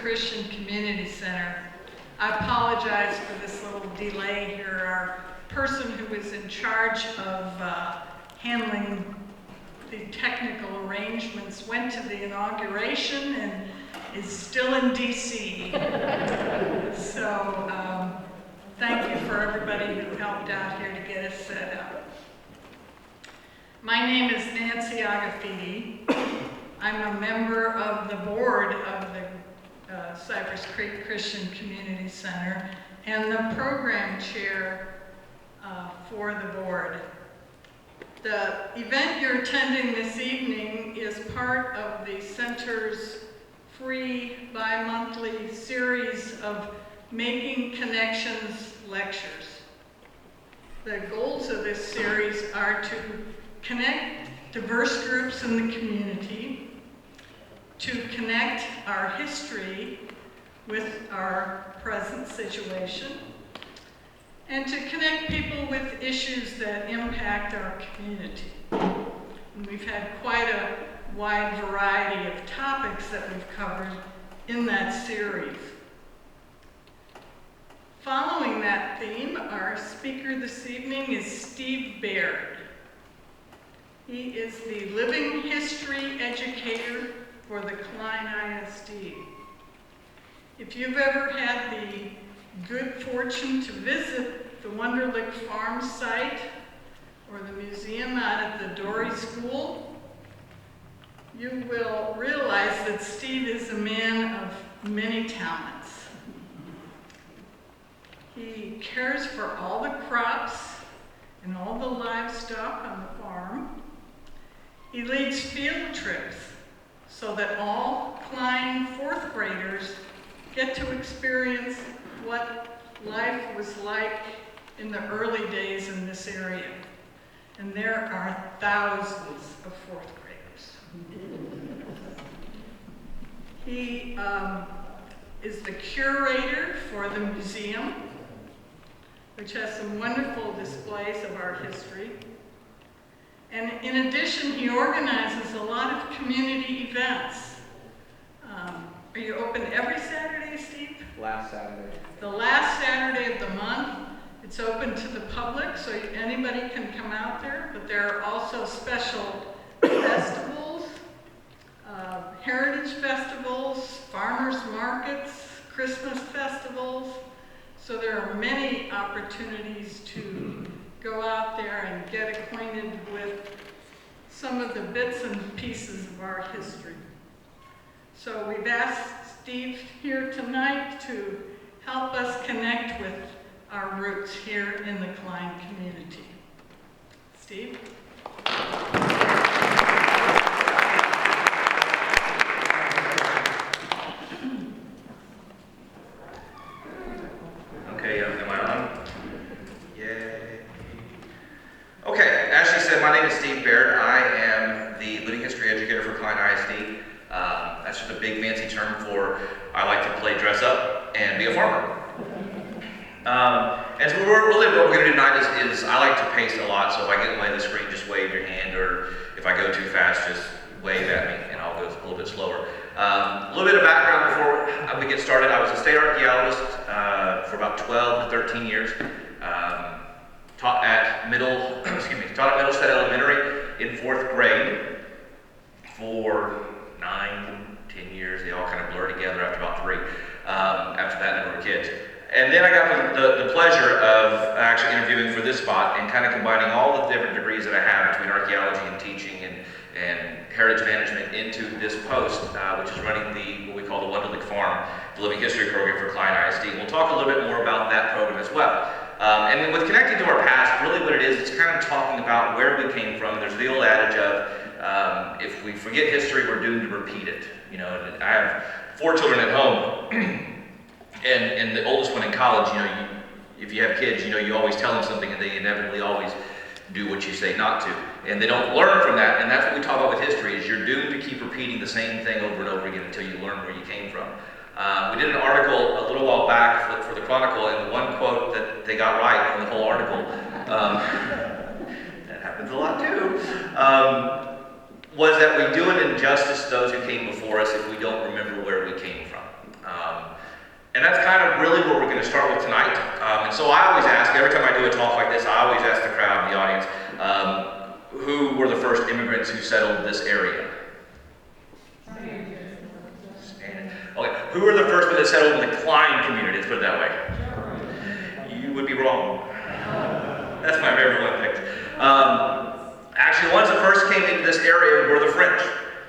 Christian Community Center. I apologize for this little delay here. Our person who was in charge of handling the technical arrangements went to the inauguration and is still in DC. So thank you for everybody who helped out here to get us set up. My name is Nancy Agafidi. I'm a member of the board of the Cypress Creek Christian Community Center and the program chair for the board. The event you're attending this evening is part of the center's free bi-monthly series of Making Connections lectures. The goals of this series are to connect diverse groups in the community, to connect our history with our present situation, and to connect people with issues that impact our community. And we've had quite a wide variety of topics that we've covered in that series. Following that theme, our speaker this evening is Steve Baird. He is the living history educator for the Klein ISD. If you've ever had the good fortune to visit the Wunderlich Farm site or the museum out at the Dory School, you will realize that Steve is a man of many talents. He cares for all the crops and all the livestock on the farm. He leads field trips so that all Klein fourth graders get to experience what life was like in the early days in this area. And there are thousands of fourth graders. He is the curator for the museum, which has some wonderful displays of our history. And in addition, he organizes a lot of community events. Are you open every Saturday, Steve? Last Saturday. The last Saturday of the month. It's open to the public, so anybody can come out there, but there are also special festivals, heritage festivals, farmers markets, Christmas festivals. So there are many opportunities to go out there and get acquainted with some of the bits and pieces of our history. So we've asked Steve here tonight to help us connect with our roots here in the Klein community. Steve? Okay, am I on? Yay. Okay, as she said, my name is Steve Baird. I am the living history educator for Klein ISD. That's just a big fancy term for I like to play dress up and be a farmer. And so really what we're going to do tonight is I like to pace a lot, so if I get in the way of the screen, just wave your hand, or if I go too fast, just wave at me, and I'll go a little bit slower. A little bit of background before we get started. I was a state archaeologist for about 12 to 13 years. Taught at Middlestead Elementary in 4th grade for 9, 10 years. They all kind of blur together after about 3. After that, they were kids. And then I got the pleasure of actually interviewing for this spot and kind of combining all the different degrees that I have between archaeology and teaching and heritage management into this post, which is running what we call the Wunderlich Farm, the Living History Program for Klein ISD. And we'll talk a little bit more about that program as well. And with connecting to our past, really what it is, it's kind of talking about where we came from. There's the old adage of, if we forget history, we're doomed to repeat it. You know, I have 4 children at home. And the oldest one in college, if you have kids, you always tell them something and they inevitably always do what you say not to. And they don't learn from that, and that's what we talk about with history, is you're doomed to keep repeating the same thing over and over again until you learn where you came from. We did an article a little while back for the Chronicle, and the one quote that they got right in the whole article, that happens a lot too, was that we do an injustice to those who came before us if we don't remember where we came from. Americans who settled this area? Okay, who were the first ones that settled in the Klein community? Let's put it that way. You would be wrong. That's my favorite one picked. Actually, the ones that first came into this area were the French.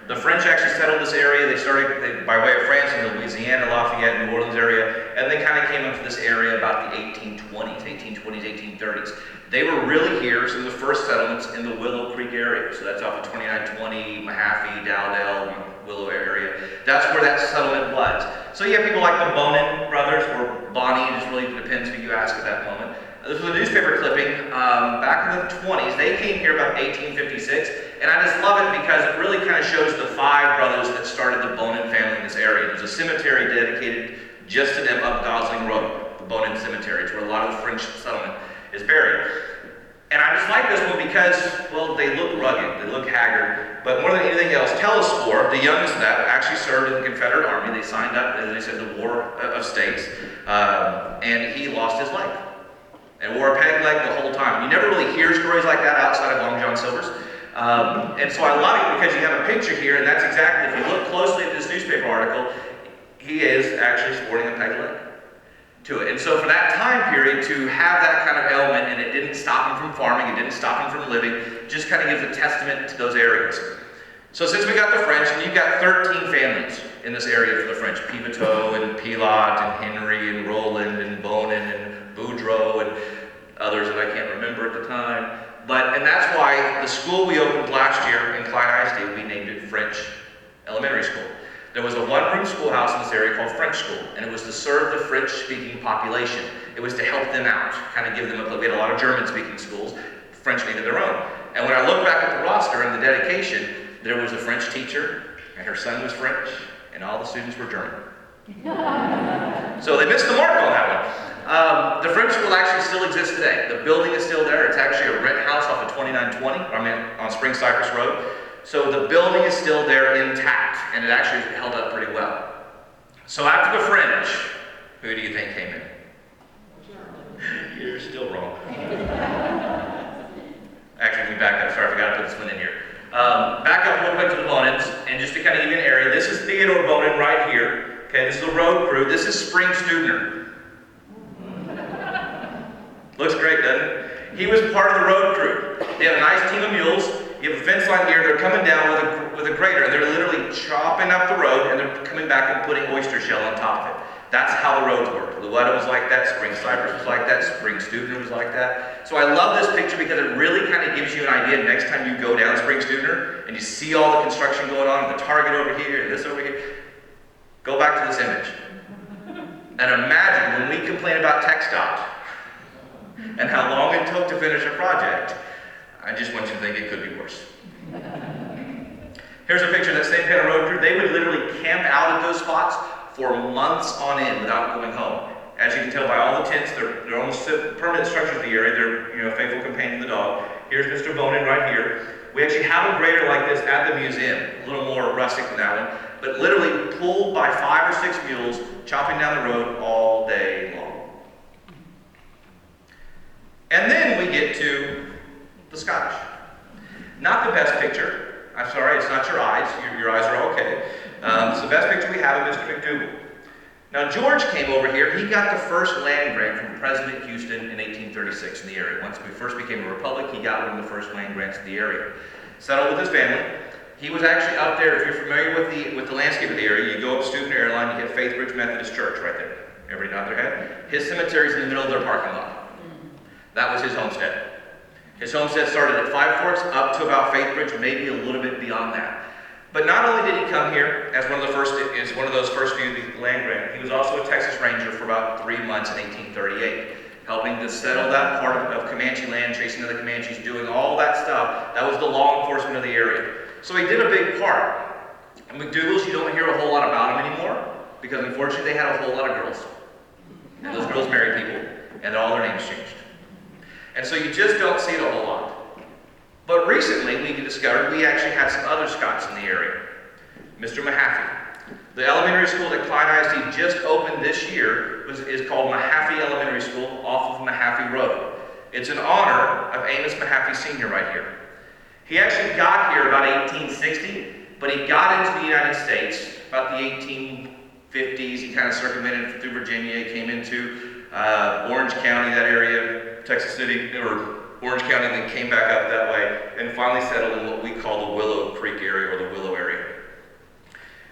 The French actually settled this area. They started by way of France in the Louisiana, Lafayette, New Orleans area, and they kind of came into this area about the 1820s, 1830s. They were really here, some of the first settlements in the Willow Creek area. So that's off of 2920, Mahaffey, Dowdell, Willow area. That's where that settlement was. So you have people like the Bonin brothers, or Bonnie, it just really depends who you ask at that moment. This was a newspaper clipping back in the 20s. They came here about 1856, and I just love it because it really kind of shows the 5 brothers that started the Bonin family in this area. There's a cemetery dedicated just to them up Gosling Road, the Bonin Cemetery. It's where a lot of the French settlement is buried. And I just like this one because, well, they look rugged, they look haggard, but more than anything else, Telesphore, the youngest of that, actually served in the Confederate Army. They signed up, as they said, the War of States, and he lost his leg. And wore a peg leg the whole time. You never really hear stories like that outside of Long John Silver's. And so I love it because you have a picture here, and that's exactly, if you look closely at this newspaper article, he is actually sporting a peg leg to it. And so for that time period, to have that kind of element, and it didn't stop him from farming, it didn't stop him from living, just kind of gives a testament to those areas. So since we got the French, and you've got 13 families in this area for the French, Pivoteau and Pilat and Henry and Roland and Bonin and Boudreaux and others that I can't remember at the time. And that's why the school we opened last year in Clyde ISD, we named it French Elementary School. There was a one-room schoolhouse in this area called French School, and it was to serve the French-speaking population. It was to help them out, kind of give them we had a lot of German-speaking schools. French needed their own. And when I look back at the roster and the dedication, there was a French teacher, and her son was French, and all the students were German. So they missed the mark on that one. The French School actually still exists today. The building is still there. It's actually a rent house off of 2920, on Spring Cypress Road. So the building is still there intact, and it actually held up pretty well. So after the French, who do you think came in? You're still wrong. Actually, let me back up. Sorry, I forgot to put this one in here. Back up real quick to the Bonins, and just to kind of give you an area, this is Theodore Bonin right here. Okay, this is the road crew. This is Spring Stubner. Looks great, doesn't it? He was part of the road crew. They have a nice team of mules. You have a fence line here. They're coming down with a grader, and they're literally chopping up the road, and they're coming back and putting oyster shell on top of it. That's how the roads work. Luetta was like that. Spring Cypress was like that. Spring Stubner was like that. So I love this picture because it really kind of gives you an idea next time you go down Spring Stubner and you see all the construction going on, the Target over here and this over here. Go back to this image. And imagine when we complain about TxDOT and how long it took to finish a project. I just want you to think it could be worse. Here's a picture of that same kind of road crew. They would literally camp out at those spots for months on end without going home. As you can tell by all the tents, they're almost permanent structures in the area. They're, faithful companion of the dog. Here's Mr. Bonin right here. We actually have a grader like this at the museum, a little more rustic than that one, but literally pulled by 5 or 6 mules, chopping down the road all day long. And then we get to the Scottish. Not the best picture. I'm sorry, it's not your eyes. Your eyes are okay. It's the best picture we have of Mr. McDougal. Now, George came over here. He got the first land grant from President Houston in 1836 in the area. Once we first became a republic, he got one of the first land grants in the area. Settled with his family. He was actually up there. If you're familiar with the landscape of the area, you go up Steuben Airline, you hit Faithbridge Methodist Church right there. Everybody nod their head. His cemetery's in the middle of their parking lot. That was his homestead. His homestead started at Five Forks up to about Faithbridge, maybe a little bit beyond that. But not only did he come here as one of those first few land grant, he was also a Texas Ranger for about 3 months in 1838, helping to settle that part of Comanche land, chasing the Comanches, doing all that stuff. That was the law enforcement of the area. So he did a big part. And McDougal's, you don't hear a whole lot about him anymore, because unfortunately they had a whole lot of girls. And those girls married people, and all their names changed. And so you just don't see it a whole lot. But recently, we discovered we actually had some other Scots in the area. Mr. Mahaffey. The elementary school that Clyde ISD just opened this year is called Mahaffey Elementary School off of Mahaffey Road. It's in honor of Amos Mahaffey Sr. right here. He actually got here about 1860, but he got into the United States about the 1850s. He kind of circumvented through Virginia. He came into Orange County, that area, Texas City, or Orange County, and then came back up that way, and finally settled in what we call the Willow Creek area, or the Willow area.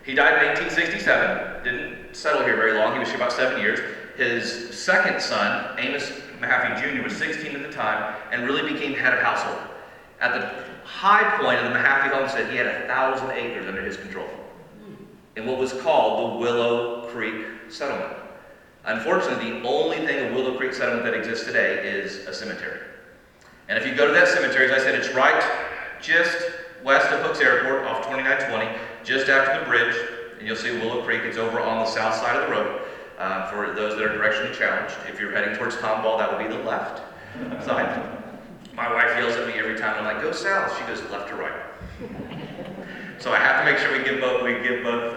He died in 1867, didn't settle here very long. He was here about 7 years. His second son, Amos Mahaffey Jr., was 16 at the time, and really became head of household. At the high point of the Mahaffey homestead, he had 1,000 acres under his control in what was called the Willow Creek Settlement. Unfortunately, the only thing of Willow Creek Settlement that exists today is a cemetery. And if you go to that cemetery, as I said, it's right just west of Hooks Airport off 2920, just after the bridge, and you'll see Willow Creek. It's over on the south side of the road for those that are directionally challenged. If you're heading towards Tomball, that would be the left side. My wife yells at me every time I'm like, go south. She goes left or right. So I have to make sure we give both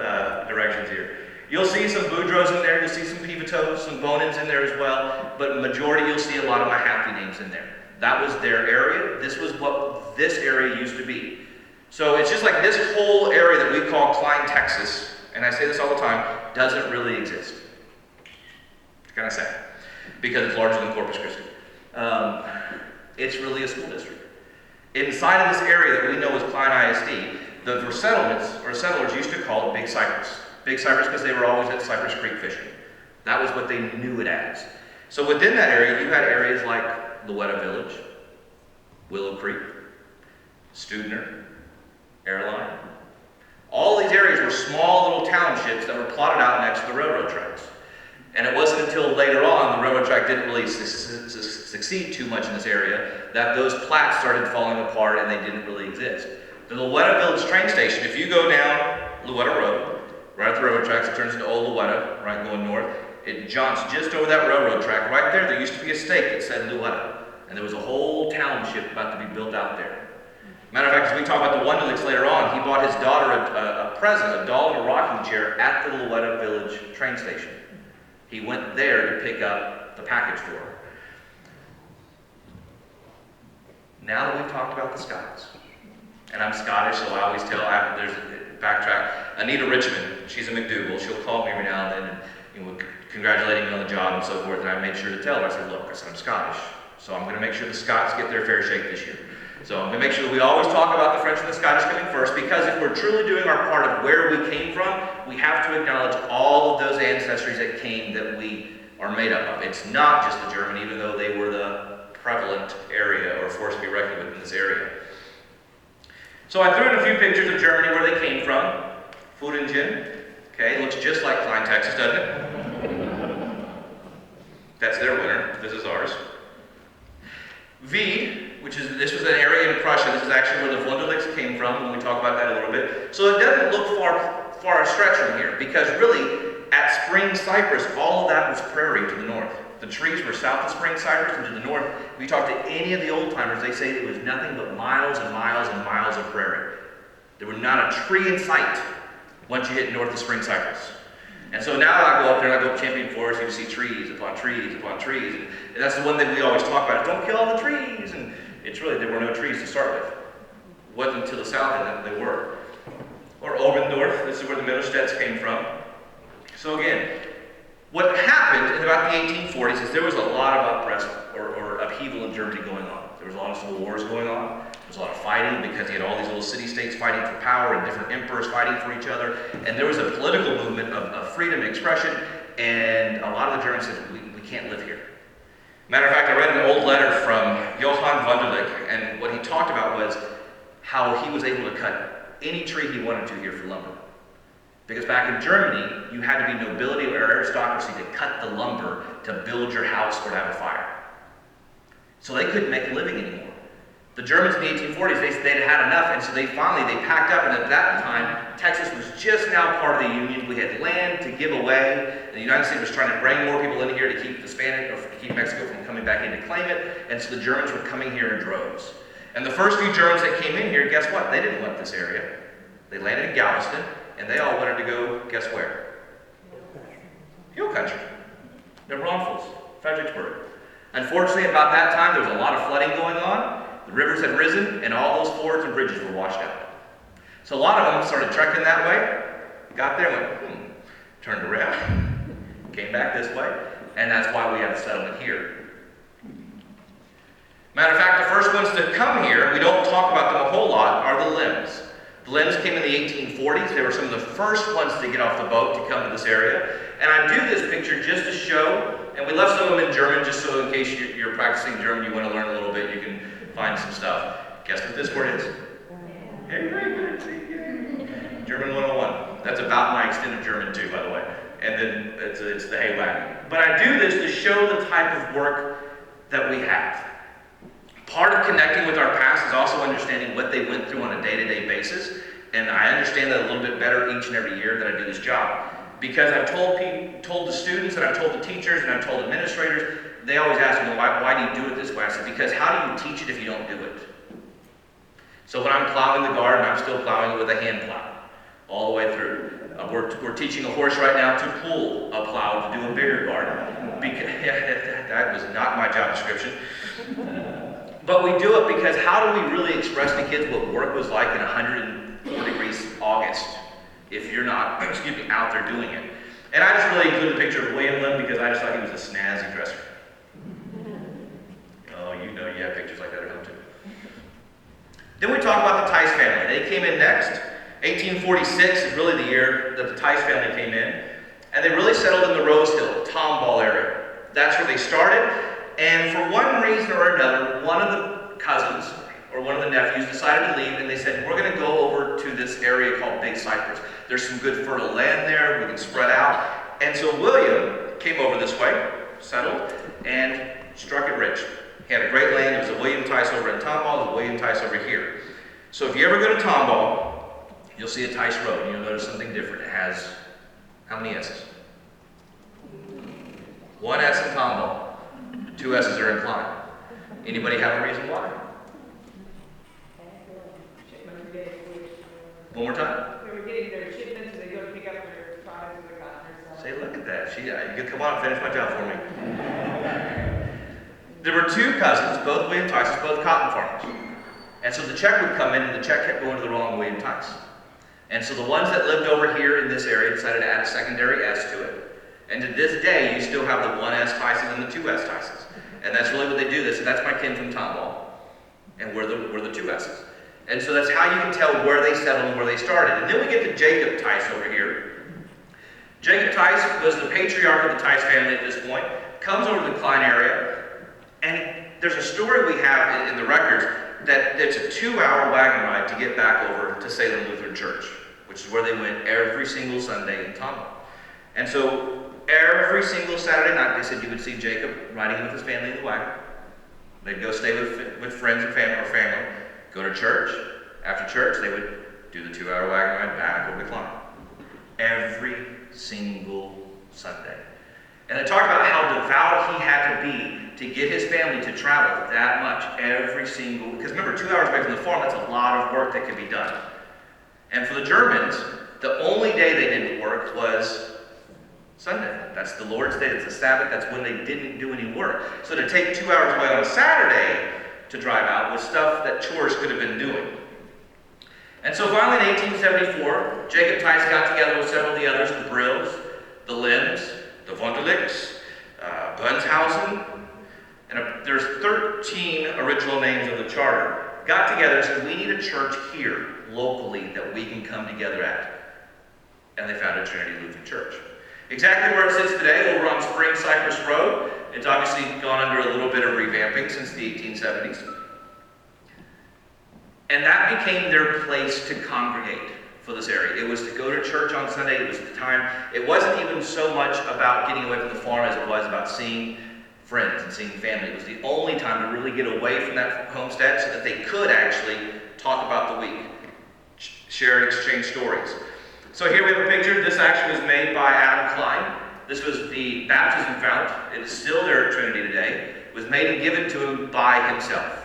directions here. You'll see some Boudreaux in there. You'll see some Pivotos, some Bonins in there as well. But majority, you'll see a lot of Mahaffey names in there. That was their area. This was what this area used to be. So it's just like this whole area that we call Klein, Texas, and I say this all the time, doesn't really exist. It's kind of sad, because it's larger than Corpus Christi. It's really a school district. Inside of this area that we know as Klein ISD, the settlements, or settlers, used to call it Big Cypress. Big Cypress because they were always at Cypress Creek fishing. That was what they knew it as. So within that area, you had areas like Louetta Village, Willow Creek, Studner, Airline. All these areas were small little townships that were plotted out next to the railroad tracks. And it wasn't until later on, the railroad track didn't really succeed too much in this area, that those plats started falling apart and they didn't really exist. The Louetta Village train station, if you go down Louetta Road, right at the railroad tracks, it turns into Old Louetta, right going north. It jaunts just over that railroad track. Right there used to be a stake that said Louetta. And there was a whole township about to be built out there. Matter of fact, as we talk about the Wunderlichs later on, he bought his daughter a present, a doll and a rocking chair at the Louetta Village train station. He went there to pick up the package for her. Now that we've talked about the Scots, and I'm Scottish, so I always tell, there's a backtrack, Anita Richmond, she's a McDougal, she'll call me every now and then, and congratulating me on the job and so forth, and I made sure to tell her, I said, look, I'm Scottish, so I'm going to make sure the Scots get their fair shake this year. So I'm going to make sure that we always talk about the French and the Scottish coming first, because if we're truly doing our part of where we came from, we have to acknowledge all of those ancestries that came that we are made up of. It's not just the German, even though they were the prevalent area or force to be reckoned with in this area. So I threw in a few pictures of Germany where they came from. Fudingen, okay, looks just like Klein, Texas, doesn't it? That's their winner. This is ours. Wied, this was an area in Prussia. This is actually where the Wunderlichs came from, when we talk about that a little bit. So it doesn't look far a stretch from here, because really, at Spring Cypress, all of that was prairie to the north. The trees were south of Spring Cypress and to the north. If you talk to any of the old timers, they say it was nothing but miles and miles and miles of prairie. There was not a tree in sight once you hit north of Spring Cypress. And so now I go up there and I go up Champion Forest, and you see trees upon trees upon trees. And that's the one thing we always talk about, is don't kill all the trees. And it's really, there were no trees to start with. It wasn't until the south that they were. Or Obendorf, this is where the Mittelstedts came from. So again, what happened in about the 1840s is there was a lot of or upheaval in Germany going on. There was a lot of civil wars going on. There was a lot of fighting, because you had all these little city-states fighting for power and different emperors fighting for each other. And there was a political movement of freedom and expression, and a lot of the Germans said, we can't live here. Matter of fact, I read an old letter from Johann Wunderlich, and what he talked about was how he was able to cut any tree he wanted to here for lumber. Because back in Germany, you had to be nobility or aristocracy to cut the lumber to build your house or to have a fire. So they couldn't make a living anymore. The Germans in the 1840s, they'd had enough, and so they packed up, and at that time, Texas was just now part of the Union. We had land to give away, and the United States was trying to bring more people in here to keep the Spanish, or to keep Mexico from coming back in to claim it, and so the Germans were coming here in droves. And the first few Germans that came in here, guess what? They didn't want this area. They landed in Galveston, and they all wanted to go, guess where? Hill Country. The Braunfels, Fredericksburg. Unfortunately, about that time, there was a lot of flooding going on, The rivers had risen, and all those fords and bridges were washed out. So a lot of them started trekking that way, got there, went, turned around, came back this way, and that's why we have a settlement here. Matter of fact, the first ones to come here, we don't talk about them a whole lot, are the Limbs. The Limbs came in the 1840s. They were some of the first ones to get off the boat to come to this area. And I do this picture just to show, and we left some of them in German just so in case you're practicing German, you want to learn a little bit, you can find some stuff. Guess what this word is? Hey, very good. German 101. That's about my extended German too, by the way. And then it's the hay wagon. But I do this to show the type of work that we have. Part of connecting with our past is also understanding what they went through on a day-to-day basis. And I understand that a little bit better each and every year that I do this job. Because I've told the students, and I've told the teachers, and I've told administrators, they always ask me, why do you do it this way? I said, because how do you teach it if you don't do it? So when I'm plowing the garden, I'm still plowing it with a hand plow, all the way through. We're teaching a horse right now to pull a plow to do a bigger garden. Because, that was not my job description. But we do it because how do we really express to kids what work was like in 104 degrees August if you're not, out there doing it? And I just really included a picture of William Lim because I just thought he was a snazzy dresser. Oh, you know you have pictures like that at home too. Then we talk about the Tice family. They came in next. 1846 is really the year that the Tice family came in. And they really settled in the Rose Hill, Tomball area. That's where they started. And for one reason or another, one of the cousins or one of the nephews decided to leave, and they said, we're going to go over to this area called Big Cypress. There's some good fertile land there, we can spread out. And so William came over this way, settled, and struck it rich. He had a great land. There was a William Tice over in Tomball, there's a William Tice over here. So if you ever go to Tomball, you'll see a Tice Road, and you'll notice something different. It has, how many S's? One S in Tomball. Two S's are in Klein. Anybody have a reason why? One more time. They were getting their shipments, they go to pick up their products in the cotton. Say, look at that. You come on and finish my job for me. There were two cousins, both William Tices, both cotton farmers. And so the check would come in, and the check kept going to the wrong William Tice. And so the ones that lived over here in this area decided to add a secondary S to it. And to this day, you still have the 1S Tices and the 2S Tices. And that's really what they do. That's my kin from Tomball. And we're the 2 S's. And so that's how you can tell where they settled and where they started. And then we get to Jacob Tice over here. Jacob Tice was the patriarch of the Tice family at this point, comes over to the Klein area, and there's a story we have in the records that it's a 2-hour wagon ride to get back over to Salem Lutheran Church, which is where they went every single Sunday in Tomball. And so every single Saturday night, they said you would see Jacob riding with his family in the wagon. They'd go stay with friends and family, go to church. After church, they would do the 2-hour wagon ride back over to Klein. Every single Sunday. And they talk about how devout he had to be to get his family to travel that much every single, because remember, 2 hours away from the farm, that's a lot of work that could be done. And for the Germans, the only day they didn't work was Sunday. That's the Lord's Day, it's the Sabbath, that's when they didn't do any work. So to take 2 hours away on a Saturday to drive out was stuff that chores could have been doing. And so finally in 1874, Jacob Tice got together with several of the others, the Brills, the Limbs, the Wunderlichs, Bunshausen, and there's 13 original names of the charter, got together and said, we need a church here, locally, that we can come together at. And they founded Trinity Lutheran Church. Exactly where it sits today, over on Spring Cypress Road. It's obviously gone under a little bit of revamping since the 1870s. And that became their place to congregate for this area. It was to go to church on Sunday. It was the time. It wasn't even so much about getting away from the farm as it was about seeing friends and seeing family. It was the only time to really get away from that homestead so that they could actually talk about the week, share and exchange stories. So here we have a picture. This actually was made by Adam Klein. This was the baptism fount. It is still there at Trinity today. It was made and given to him by himself.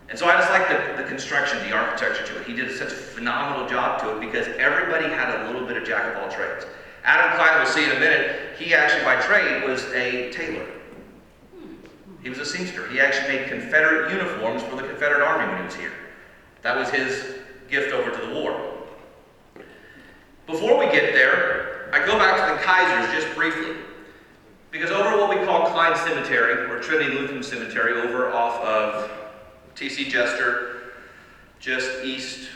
And so I just like the construction, the architecture to it. He did such a phenomenal job to it because everybody had a little bit of jack of all trades. Adam Klein, we'll see in a minute, he actually by trade was a tailor. He was a seamster. He actually made Confederate uniforms for the Confederate Army when he was here. That was his gift over to the war. Before we get there, I go back to the Kaisers just briefly. Because over what we call Klein Cemetery, or Trinity Lutheran Cemetery, over off of T.C. Jester, just east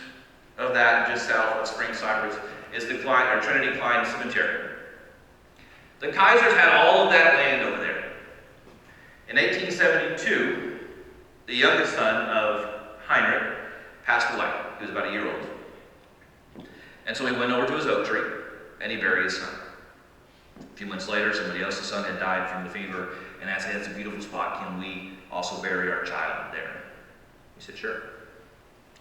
of that, just south of Spring Cypress, is the Trinity Klein Cemetery. The Kaisers had all of that land over there. In 1872, the youngest son of Heinrich passed away. He was about a year old. And so he went over to his oak tree, and he buried his son. A few months later, somebody else's son had died from the fever, and asked, "Hey, that's a beautiful spot. Can we also bury our child there?" He said, "Sure."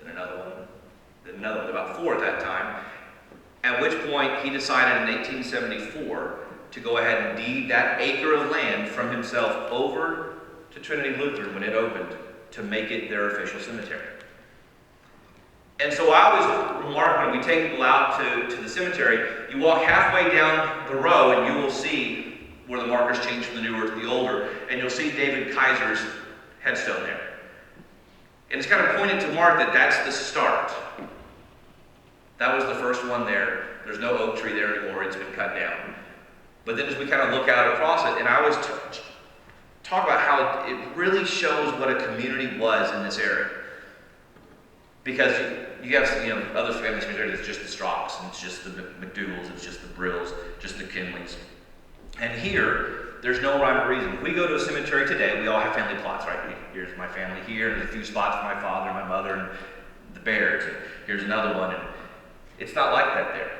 Then another one, about 4 at that time. At which point, he decided in 1874 to go ahead and deed that acre of land from himself over to Trinity Lutheran when it opened to make it their official cemetery. And so I always remark when we take people out to the cemetery, you walk halfway down the row and you will see where the markers change from the newer to the older, and you'll see David Kaiser's headstone there. And it's kind of pointed to mark that that's the start. That was the first one there. There's no oak tree there anymore. It's been cut down. But then as we kind of look out across it, and I always talk about how it really shows what a community was in this area. Because you have other family cemeteries, it's just the Strocks, and it's just the McDougalls, it's just the Brills, just the Kinleys. And here, there's no rhyme or reason. If we go to a cemetery today, we all have family plots, right? Here's my family here, and there's a few spots for my father, my mother, and the Bairds, and here's another one, and it's not like that there.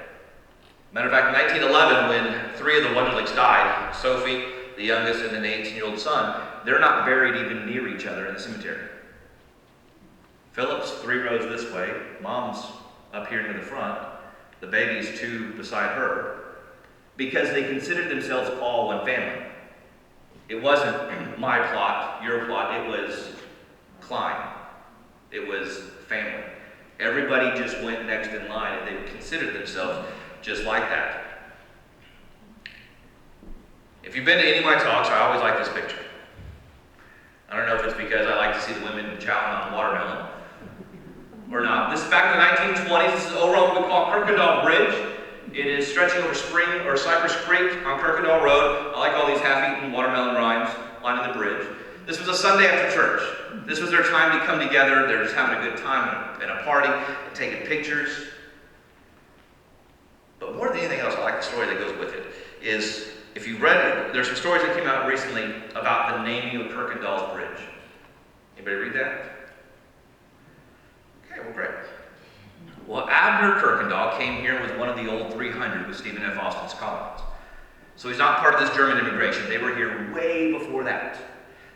Matter of fact, in 1911, when 3 of the Wunderlichs died, Sophie, the youngest, and then the 18-year-old son, they're not buried even near each other in the cemetery. Philip's 3 rows this way, Mom's up here near the front, the baby's 2 beside her, because they considered themselves all one family. It wasn't my plot, your plot, it was Klein. It was family. Everybody just went next in line, and they considered themselves just like that. If you've been to any of my talks, I always like this picture. I don't know if it's because I like to see the women chowing on watermelon or not. This is back in the 1920s. This is over on what we call Kirkendall Bridge. It is stretching over Spring or Cypress Creek on Kirkendall Road. I like all these half-eaten watermelon rinds lining the bridge. This was a Sunday after church. This was their time to come together. They're just having a good time and a party, and taking pictures. But more than anything else, I like the story that goes with it, is if you read it, there's some stories that came out recently about the naming of Kirkendall's Bridge. Anybody read that? Okay, well, great. Well, Abner Kirkendall came here with one of the old 300 with Stephen F. Austin's colonies. So he's not part of this German immigration. They were here way before that.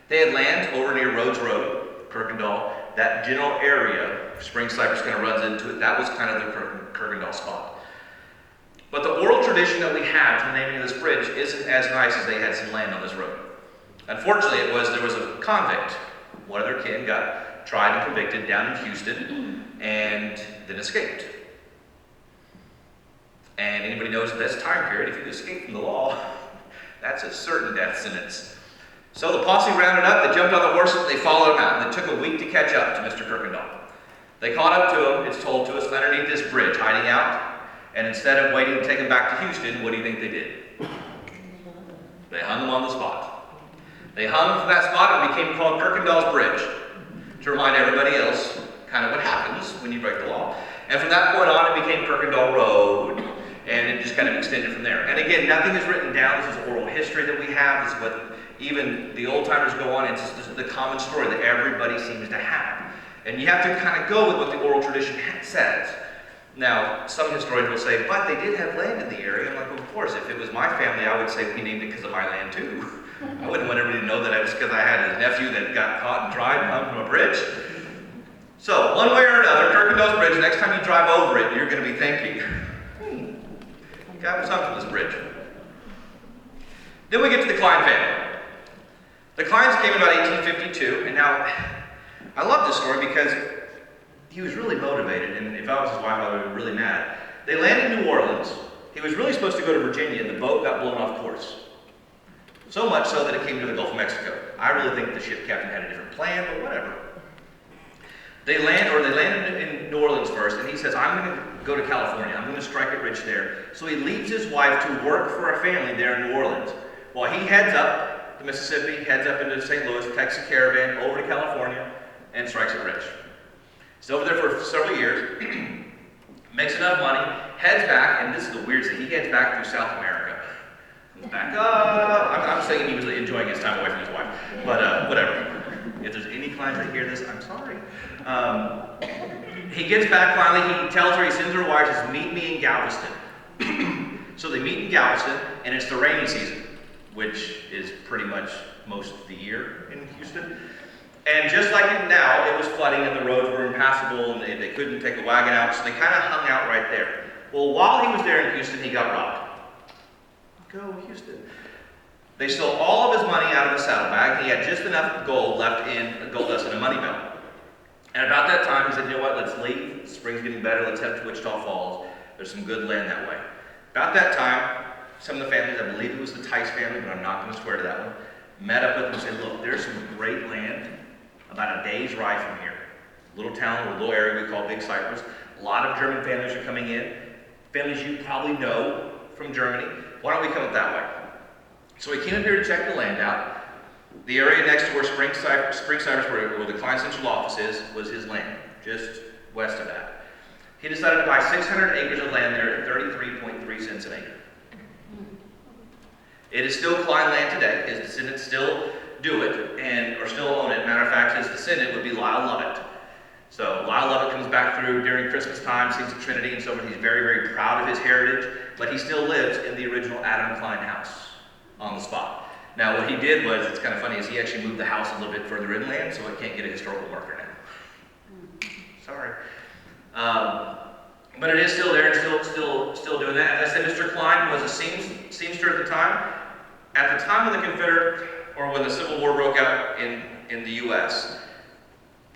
They had land over near Rhodes Road, Kirkendall. That general area, Spring Cypress kind of runs into it. That was kind of the Kirkendall spot. But the oral tradition that we have to the naming of this bridge isn't as nice as they had some land on this road. Unfortunately, there was a convict. One of their kin got tried and convicted down in Houston and then escaped. And anybody knows in this time period, if you escape from the law, that's a certain death sentence. So the posse rounded up, they jumped on the horses, they followed him out, and it took a week to catch up to Mr. Kirkendall. They caught up to him, it's told to us, underneath this bridge, hiding out. And instead of waiting to take him back to Houston, what do you think they did? They hung him on the spot. They hung him from that spot and became called Kirkendall's Bridge, to remind everybody else kind of what happens when you break the law. And from that point on, it became Kirkendall Road, and it just kind of extended from there. And again, nothing is written down. This is oral history that we have. This is what even the old timers go on. It's just the common story that everybody seems to have. And you have to kind of go with what the oral tradition says. Now, some historians will say, but they did have land in the area. I'm like, well, of course, if it was my family, I would say we named it because of my land too. I wouldn't want everybody to know that it was because I had a nephew that got caught and tried and hung from a bridge. So, one way or another, Kirkendall's Bridge, next time you drive over it, you're going to be thinking, God was hung from this bridge. Then we get to the Klein family. The Kleins came in about 1852, and now, I love this story because he was really motivated, and if I was his wife, I would be really mad. They landed in New Orleans. He was really supposed to go to Virginia, and the boat got blown off course. So much so that it came to the Gulf of Mexico. I really think the ship captain had a different plan, but whatever. They landed in New Orleans first, and he says, I'm going to go to California. I'm going to strike it rich there. So he leaves his wife to work for a family there in New Orleans. While he heads up to Mississippi, heads up into St. Louis, takes a caravan over to California, and strikes it rich. He's over there for several years, makes enough money, heads back, and this is the weirdest thing, he heads back through South America. Comes back up. I'm saying he was enjoying his time away from his wife, but whatever. If there's any clients that hear this, I'm sorry. He gets back finally, he tells her, he sends her a wire, says, meet me in Galveston. So they meet in Galveston, and it's the rainy season, which is pretty much most of the year in Houston. And just like now, it was flooding and the roads were impassable and they couldn't take a wagon out, so they kind of hung out right there. Well, while he was there in Houston, he got robbed. Go Houston. They stole all of his money out of his saddlebag. He had just enough gold left in gold dust in a money belt. And about that time, he said, you know what, let's leave. Spring's getting better. Let's head to Wichita Falls. There's some good land that way. About that time, some of the families, I believe it was the Tice family, but I'm not going to swear to that one, met up with him and said, look, there's some great land about a day's ride from here. Little town, or a little area we call Big Cypress. A lot of German families are coming in. Families you probably know from Germany. Why don't we come up that way? So he came up here to check the land out. The area next to where Spring Cypress, where the Klein Central office is, was his land, just west of that. He decided to buy 600 acres of land there at 33.3 cents an acre. It is still Klein land today. His descendants still do it, or still own it. Matter of fact, his descendant would be Lyle Lovett. So Lyle Lovett comes back through during Christmas time, sings the Trinity and so forth. He's very, very proud of his heritage, but he still lives in the original Adam Klein house on the spot. Now, what he did was, it's kind of funny, is he actually moved the house a little bit further inland, so it can't get a historical marker now. Sorry. But it is still there and still doing that. As I said, Mr. Klein was a seamster at the time. At the time of the Confederate, or when the Civil War broke out in the U.S.,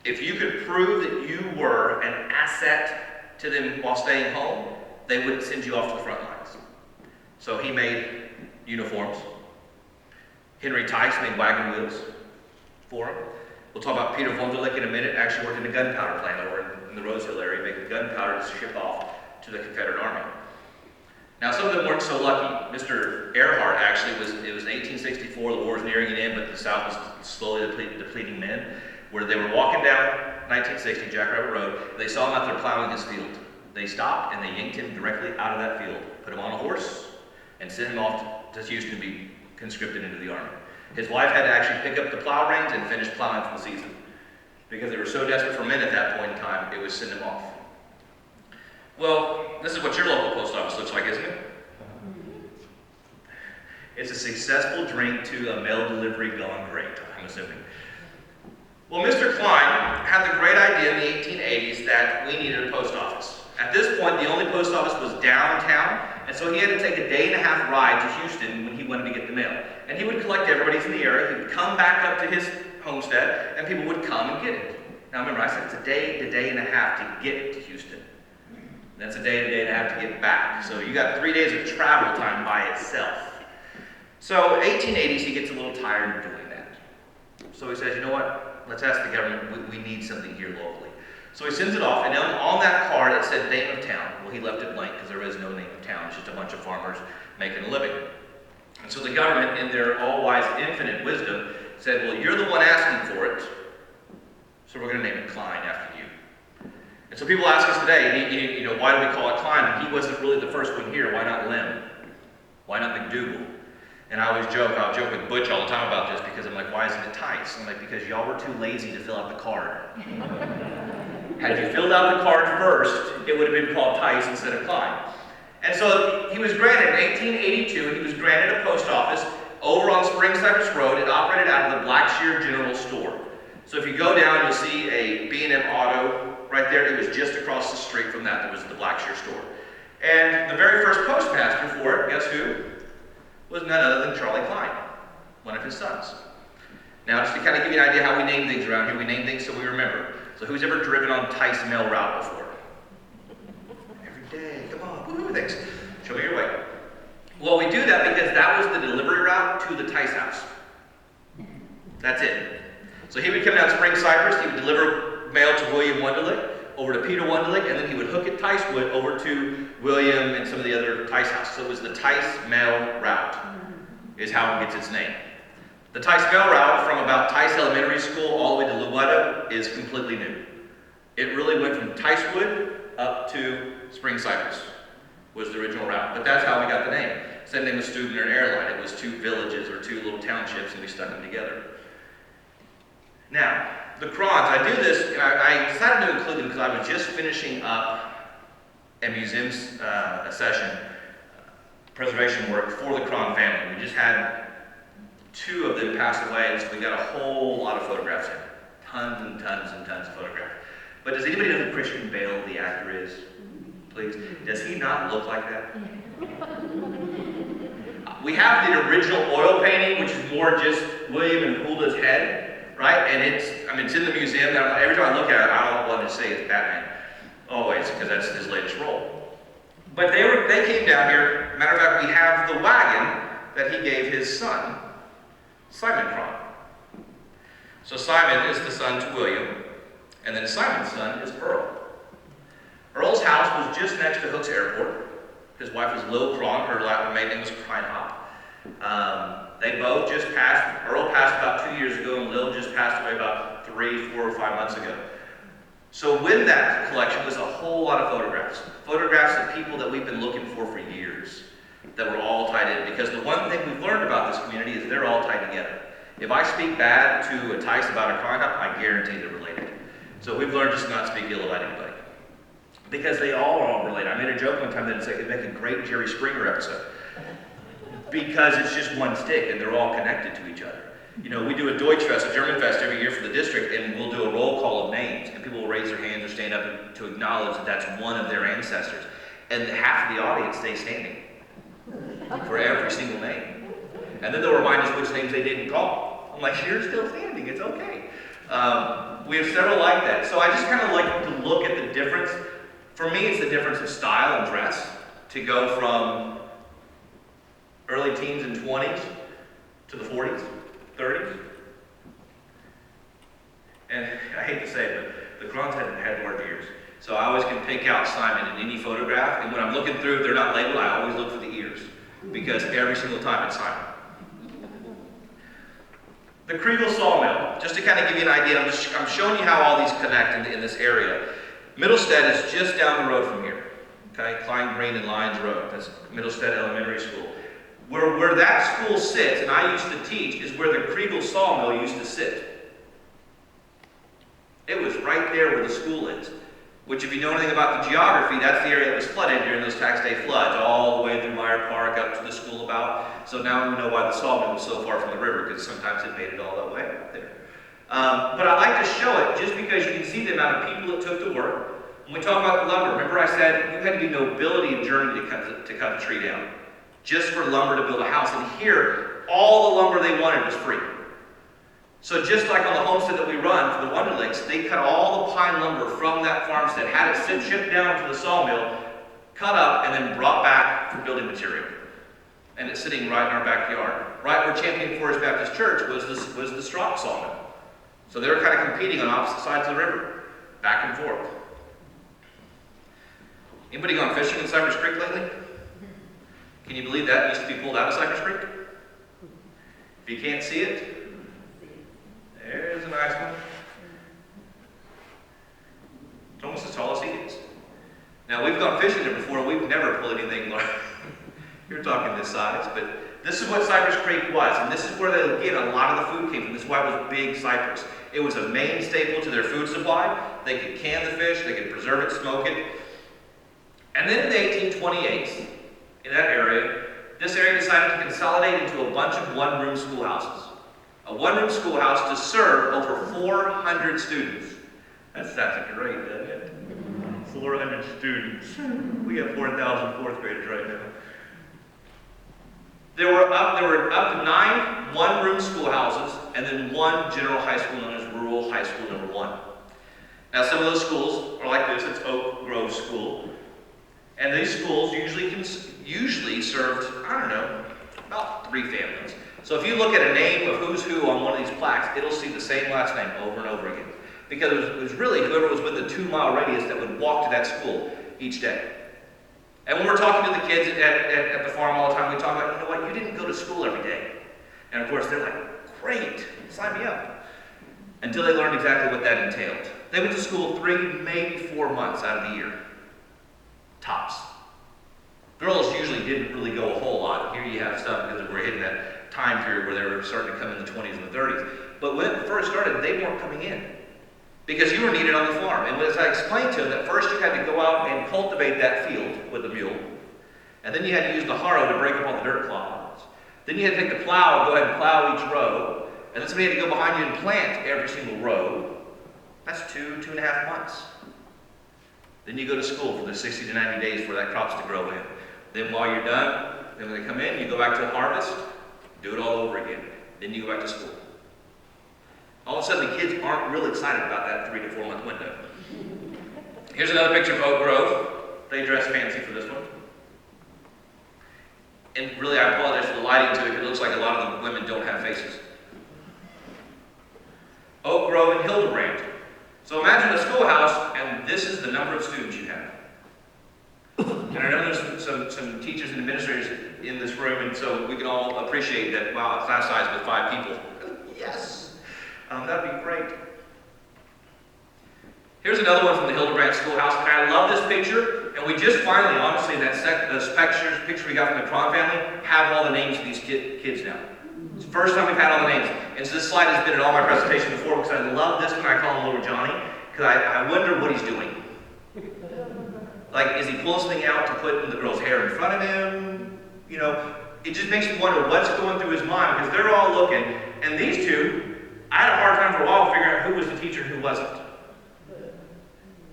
if you could prove that you were an asset to them while staying home, they wouldn't send you off to the front lines. So he made uniforms. Henry Tice made wagon wheels for him. We'll talk about Peter Wunderlich in a minute. Actually worked in a gunpowder plant over in the Roseville area, making gunpowder to ship off to the Confederate Army. Now, some of them weren't so lucky. Mr. Earhart actually it was 1864, the war was nearing an end, but the South was slowly depleting men, where they were walking down 1960 Jackrabbit Road, and they saw him out there plowing his field. They stopped and they yanked him directly out of that field, put him on a horse, and sent him off to Houston to be conscripted into the Army. His wife had to actually pick up the plow reins and finish plowing for the season. Because they were so desperate for men at that point in time, it would send them off. Well, this is what your local post office looks like, isn't it? It's a successful drink to a mail delivery gone great, I'm assuming. Well, Mr. Klein had the great idea in the 1880s that we needed a post office. At this point, the only post office was downtown, and so he had to take a day-and-a-half ride to Houston when he wanted to get the mail. And he would collect everybody from the area, he would come back up to his homestead, and people would come and get it. Now remember, I said it's a day and a half to get to Houston. That's a day and a half to get back. So you got 3 days of travel time by itself. So 1880s, he gets a little tired of doing that. So he says, you know what? Let's ask the government, we need something here locally. So he sends it off, and on that card it said name of town. Well, he left it blank because there is no name of town. It's just a bunch of farmers making a living. And so the government, in their all-wise infinite wisdom, said, well, you're the one asking for it, so we're going to name it Klein after you. And so people ask us today, you know, why do we call it Klein? He wasn't really the first one here. Why not Lim? Why not McDougal? And I'll joke with Butch all the time about this because I'm like, why isn't it Tice? I'm like, because y'all were too lazy to fill out the card. Had you filled out the card first, it would have been called Tice instead of Klein. And so he was granted, in 1882, he was granted a post office over on Spring Cypress Road. It operated out of the Blackshear General Store. So if you go down, you'll see a B&M Auto right there. It was just across the street from that. There was the Blackshear store. And the very first postmaster for it, guess who? Was none other than Charlie Klein, one of his sons. Now, just to kind of give you an idea how we name things around here, we name things so we remember. So who's ever driven on Tice Mail Route before? Every day, come on, woohoo, thanks. Show me your way. Well, we do that because that was the delivery route to the Tice house. That's it. So he would come down Spring Cypress, he would deliver mail to William Wunderlich, over to Peter Wunderlich, and then he would hook at Ticewood over to William and some of the other Tice houses. So it was the Tice mail route, is how it gets its name. The Tice mail route from about Tice Elementary School all the way to Louetta is completely new. It really went from Ticewood up to Spring Cypress, was the original route. But that's how we got the name. Same thing with Student or Airline. It was two villages or two little townships, and we stuck them together. Now, the Crons, I do this, and I decided to include them because I was just finishing up a museum's session, preservation work for the Cron family. We just had 2 of them pass away, and so we got a whole lot of photographs in. Tons and tons and tons of photographs. But does anybody know who Christian Bale, the actor, is? Please. Does he not look like that? We have the original oil painting, which is more just William and Hulda's head, right? And it's in the museum. And every time I look at it, I don't want to say it's Batman. Always, because that's his latest role. But they came down here. Matter of fact, we have the wagon that he gave his son, Simon Cron. So Simon is the son to William, and then Simon's son is Earl. Earl's house was just next to Hooks Airport. His wife was Lil Cron, her maiden name was Kreinhop. They both just passed. Earl passed about 2 years ago, and Lil just passed away about 3, 4, or 5 months ago. So with that collection was a whole lot of photographs. Photographs of people that we've been looking for years, that were all tied in. Because the one thing we've learned about this community is they're all tied together. If I speak bad to a Tice about a Kreinhop, I guarantee they're related. So we've learned just not to speak ill about anybody. Because they all are all related. I made a joke one time that it'd make a great Jerry Springer episode. Because it's just one stick and they're all connected to each other. You know, we do a Deutschfest, a German fest every year for the district, and we'll do a roll call of names, and people will raise their hands or stand up to acknowledge that that's one of their ancestors. And half of the audience stays standing for every single name. And then they'll remind us which names they didn't call. I'm like, you're still standing, it's okay. We have several like that. So I just kind of like to look at the difference. For me, it's the difference of style and dress, to go from early teens and 20s to the 40s, 30s. And I hate to say it, but the Crons had large ears. So I always can pick out Simon in any photograph, and when I'm looking through, if they're not labeled, I always look for the ears, because every single time it's Simon. The Kriegel Sawmill, just to kind of give you an idea, I'm showing you how all these connect in this area. Middlestead is just down the road from here, okay? Klein Green and Lyons Road, that's Middlestead Elementary School. Where that school sits, and I used to teach, is where the Kriegel Sawmill used to sit. It was right there where the school is, which if you know anything about the geography, that's the area that was flooded during those tax day floods, all the way through Meyer Park up to the school about. So now we know why the sawmill was so far from the river, because sometimes it made it all that way up there. But I like to show it just because you can see the amount of people it took to work. When we talk about lumber, remember I said you had to be nobility in Germany to cut the tree down, just for lumber to build a house. And here, all the lumber they wanted was free. So just like on the homestead that we run for the Wunderlichs, they cut all the pine lumber from that farmstead, had it shipped down to the sawmill, cut up, and then brought back for building material. And it's sitting right in our backyard. Right where Champion Forest Baptist Church was the Strock sawmill. So they were kind of competing on opposite sides of the river, back and forth. Anybody gone fishing in Cypress Creek lately? Can you believe that used to be pulled out of Cypress Creek? If you can't see it, there's a nice one. It's almost as tall as he is. Now we've gone fishing there before, and we've never pulled anything like, you're talking this size, but this is what Cypress Creek was, and this is where they get a lot of the food came from. This is why it was Big Cypress. It was a main staple to their food supply. They could can the fish, they could preserve it, smoke it. And then in the 1828s, in that area, this area decided to consolidate into a bunch of one-room schoolhouses. A one-room schoolhouse to serve over 400 students. That sounds great, doesn't it? 400 students. We got 4,000 fourth graders right now. There were up to 9 one-room schoolhouses, and then one general high school known as Rural High School Number 1. Now some of those schools are like this. It's Oak Grove School. And these schools usually served, I don't know, about 3 families. So if you look at a name of who's who on one of these plaques, it'll see the same last name over and over again. Because it was really whoever was within the 2-mile radius that would walk to that school each day. And when we're talking to the kids at the farm all the time, we talk about, you know what, you didn't go to school every day. And of course, they're like, great, sign me up. Until they learned exactly what that entailed. They went to school 3, maybe 4 months out of the year. Tops. Girls usually didn't really go a whole lot. Here you have stuff because we're hitting that time period where they were starting to come in the 20s and the 30s. But when it first started, they weren't coming in. Because you were needed on the farm. And as I explained to them, that first you had to go out and cultivate that field with a mule. And then you had to use the harrow to break up all the dirt clods. Then you had to take the plow and go ahead and plow each row. And then somebody had to go behind you and plant every single row. That's 2.5 months. Then you go to school for the 60 to 90 days for that crops to grow in. Then while you're done, then when they come in, you go back to the harvest, do it all over again. Then you go back to school. All of a sudden, the kids aren't really excited about that 3 to 4 month window. Here's another picture of Oak Grove. They dress fancy for this one. And really, I apologize for the lighting too, because it looks like a lot of the women don't have faces. Oak Grove and Hildebrand. So imagine a schoolhouse, and this is the number of students you have. And I know there's some teachers and administrators in this room, and so we can all appreciate that, wow, a class size with 5 people. Yes. That'd be great. Here's another one from the Hildebrand Schoolhouse, and I love this picture. And we just finally, honestly, this picture we got from the Tron family, have all the names of these kids now. It's the first time we've had all the names. And so this slide has been in all my presentations before because I love this one. I call him Little Johnny, because I wonder what he's doing. Like, is he pulling something out to put the girl's hair in front of him? You know, it just makes me wonder what's going through his mind, because they're all looking, and these two, I had a hard time for a while figuring out who was the teacher and who wasn't.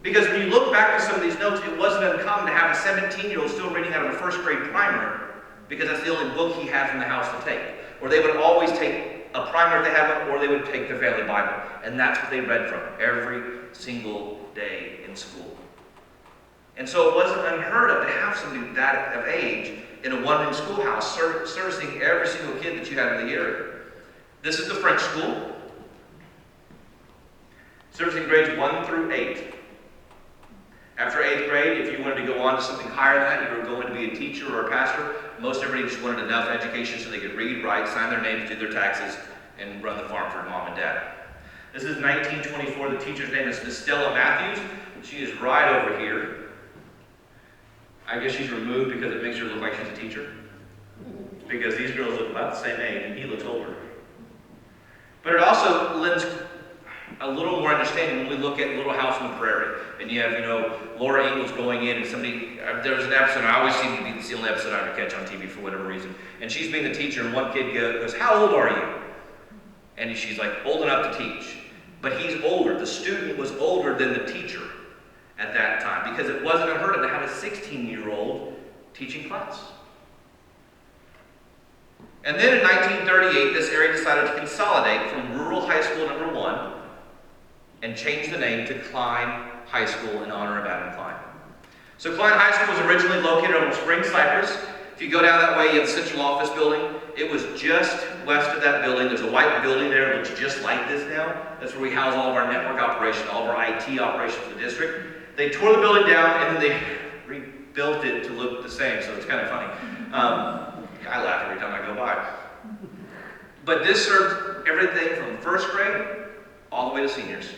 Because when you look back to some of these notes, it wasn't uncommon to have a 17-year-old still reading out of a first grade primer, because that's the only book he had from the house to take. Or they would always take a primer if they had one, or they would take the family Bible. And that's what they read from every single day in school. And so it wasn't unheard of to have somebody that of age in a one-room schoolhouse servicing every single kid that you had in the area. This is the French school. Servicing grades 1 through 8. After 8th grade, if you wanted to go on to something higher than that, you were going to be a teacher or a pastor. Most everybody just wanted enough education so they could read, write, sign their names, do their taxes, and run the farm for mom and dad. This is 1924. The teacher's name is Miss Stella Matthews. She is right over here. I guess she's removed because it makes her look like she's a teacher. Because these girls look about the same age, and he looks older. But it also lends a little more understanding when we look at Little House on the Prairie. And you have, you know, Laura Ingalls going in, and somebody, there was an episode, I always seem to be, it's the only episode I ever catch on TV for whatever reason. And she's being the teacher, and one kid goes, "How old are you?" And she's like, "Old enough to teach." But he's older. The student was older than the teacher at that time, because it wasn't unheard of to have a 16-year-old teaching class. And then in 1938, this area decided to consolidate from Rural High School number 1 and change the name to Klein High School in honor of Adam Klein. So Klein High School was originally located on Spring Cypress. If you go down that way, you have the central office building. It was just west of that building. There's a white building there. It looks just like this now. That's where we house all of our network operation, all of our IT operations for the district. They tore the building down, and then they rebuilt it to look the same, so it's kind of funny. I laugh every time I go by. But this served everything from first grade all the way to seniors.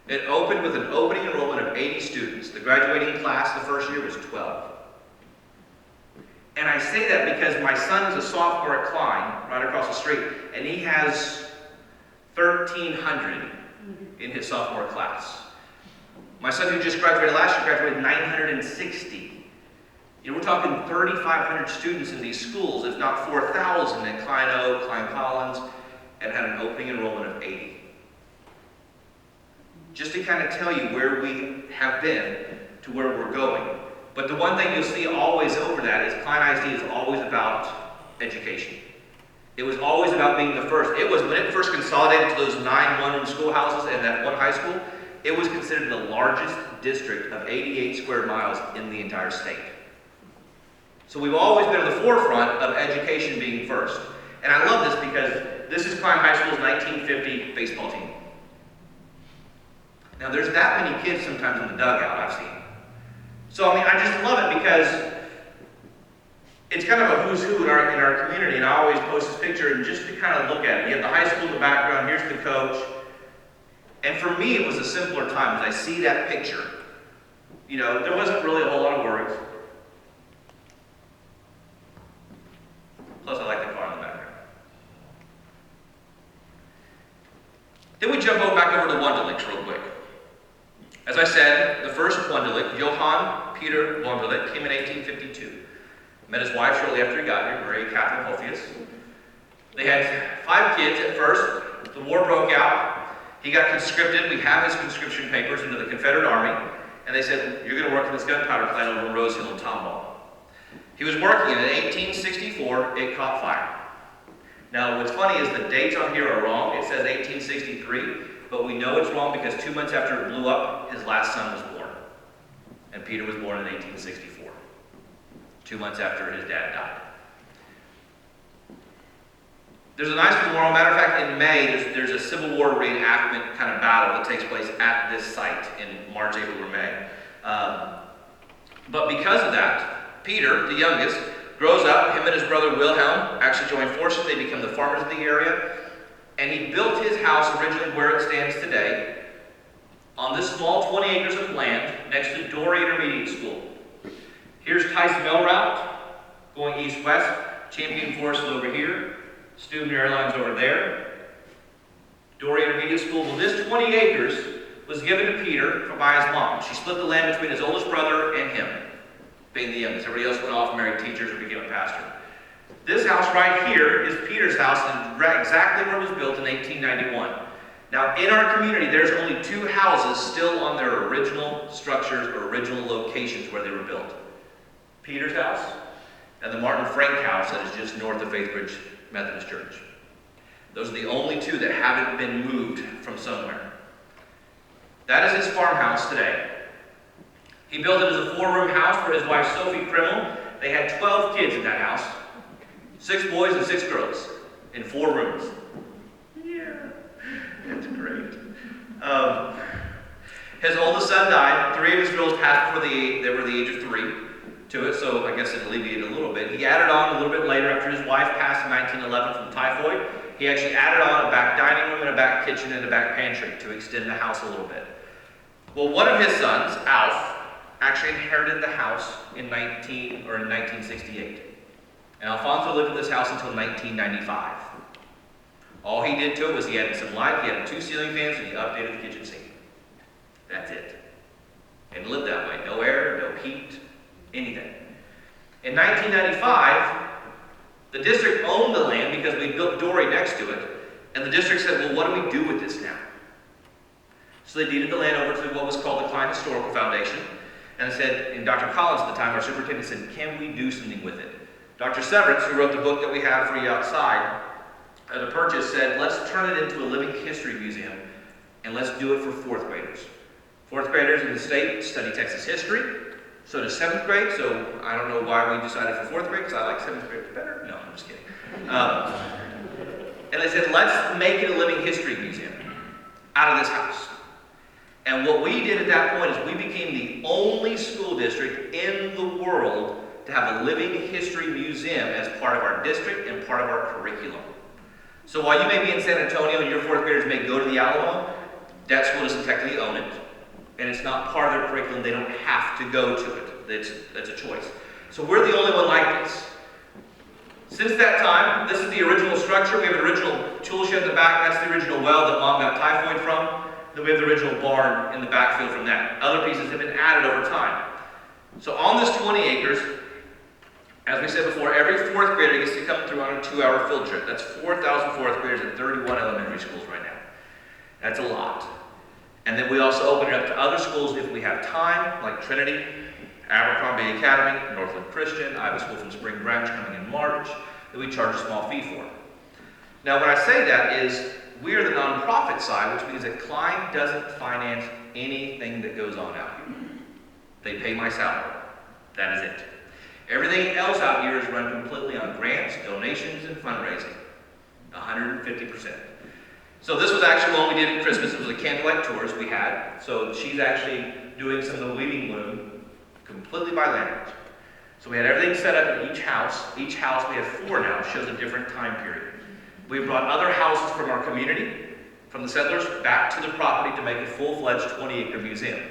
It opened with an opening enrollment of 80 students. The graduating class the first year was 12. And I say that because my son is a sophomore at Klein, right across the street, and he has 1,300 in his sophomore class. My son who just graduated last year graduated 960. You know, we're talking 3,500 students in these schools, if not 4,000 at Klein Oak, Klein Collins, and had an opening enrollment of 80. Just to kind of tell you where we have been to where we're going. But the one thing you'll see always over that is Klein ISD is always about education. It was always about being the first. It was when it first consolidated to those 9 one-room schoolhouses and that one high school, it was considered the largest district of 88 square miles in the entire state. So we've always been at the forefront of education being first. And I love this because this is Klein High School's 1950 baseball team. Now there's that many kids sometimes in the dugout I've seen. So I mean, I just love it because it's kind of a who's who in our community, and I always post this picture and just to kind of look at it. You have the high school in the background, here's the coach. And for me, it was a simpler time as I see that picture. You know, there wasn't really a whole lot of words. Plus, I like the car in the background. Then we jump back over to Wunderlich real quick. As I said, the first Wunderlich, Johann Peter Wunderlich, came in 1852. Met his wife shortly after he got here, Marie Catherine Hophius. They had 5 kids at first. The war broke out. He got conscripted. We have his conscription papers into the Confederate Army. And they said, you're going to work in this gunpowder plant over in Rose Hill and Tomball. He was working, and in 1864, it caught fire. Now, what's funny is the dates on here are wrong. It says 1863, but we know it's wrong because 2 months after it blew up, his last son was born. And Peter was born in 1864, 2 months after his dad died. There's a nice memorial. Matter of fact, in May, there's a Civil War reenactment kind of battle that takes place at this site in March, April, or May. But because of that, Peter, the youngest, grows up. Him and his brother Wilhelm actually join forces. They become the farmers of the area. And he built his house originally where it stands today on this small 20 acres of land next to Dory Intermediate School. Here's Tice Mill Route going east-west. Champion Forest over here. Steuben Airlines over there. Dory Intermediate School. Well, this 20 acres was given to Peter by his mom. She split the land between his oldest brother and him, being the youngest. Everybody else went off and married teachers or became a pastor. This house right here is Peter's house, and exactly where it was built in 1891. Now, in our community, there's only 2 houses still on their original structures or original locations where they were built. Peter's house and the Martin Frank house that is just north of Faithbridge Methodist Church. Those are the only 2 that haven't been moved from somewhere. That is his farmhouse today. He built it as a 4-room house for his wife Sophie Krimmel. They had 12 kids in that house. 6 boys and 6 girls in 4 rooms. Yeah, that's great. His oldest son died. 3 of his girls passed before they were the age of 3 to it, so I guess it alleviated a little bit. He added on a little bit later after his wife passed in 1911 from typhoid. He actually added on a back dining room and a back kitchen and a back pantry to extend the house a little bit. Well, one of his sons, Alf, actually inherited the house in 1968. And Alfonso lived in this house until 1995. All he did to it was he added some light, he added 2 ceiling fans, and he updated the kitchen sink. That's it. And lived that way. No air, no heat, anything. In 1995, the district owned the land because we built Dory next to it, and the district said, well, what do we do with this now? So they deeded the land over to what was called the Klein Historical Foundation, and said, and Dr. Collins at the time, our superintendent, said, can we do something with it? Dr. Severance, who wrote the book that we have for you outside, at a purchase, said, let's turn it into a living history museum, and let's do it for 4th graders. 4th graders in the state study Texas history, so does 7th grade, so I don't know why we decided for 4th grade, because I like 7th grade better. No, I'm just kidding. And they said, let's make it a living history museum out of this house. And what we did at that point is we became the only school district in the world to have a living history museum as part of our district and part of our curriculum. So while you may be in San Antonio and your 4th graders may go to the Alamo, that school doesn't technically own it. And it's not part of their curriculum. They don't have to go to it. That's a choice. So we're the only one like this. Since that time, this is the original structure. We have an original tool shed in the back. That's the original well that Mom got typhoid from. Then we have the original barn in the backfield from that. Other pieces have been added over time. So on this 20 acres, as we said before, every 4th grader gets to come through on a 2-hour field trip. That's 4,000 4th graders at 31 elementary schools right now. That's a lot. And then we also open it up to other schools if we have time, like Trinity, Abercrombie Academy, Northland Christian, I have a school from Spring Branch coming in March, that we charge a small fee for. Now when I say that is, we are the nonprofit side, which means that Klein doesn't finance anything that goes on out here. They pay my salary. That is it. Everything else out here is run completely on grants, donations, and fundraising. 150%. So this was actually one we did at Christmas. It was a candlelight tours we had. So she's actually doing some of the weaving loom completely by lanterns. So we had everything set up in each house. Each house, we have 4 now, shows a different time period. We brought other houses from our community, from the settlers, back to the property to make a full-fledged 20-acre museum.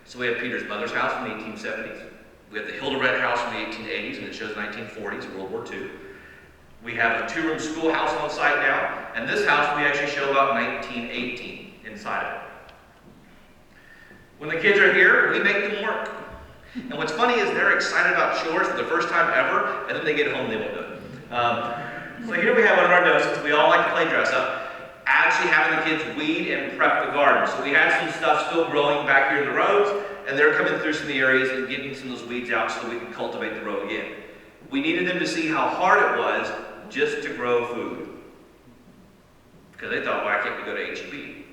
So we have Peter's mother's house from the 1870s. We have the Hildebrand house from the 1880s, and it shows 1940s, World War II. We have a 2-room schoolhouse on site now, and this house we actually show about 1918 inside of it. When the kids are here, we make them work. And what's funny is they're excited about chores for the first time ever, and then they get home and they won't do it. So here we have one of our notes, we all like to play dress up, actually having the kids weed and prep the garden. So we had some stuff still growing back here in the rows, and they're coming through some of the areas and getting some of those weeds out so we can cultivate the row again. We needed them to see how hard it was just to grow food. Because they thought, why can't we go to H-E-B?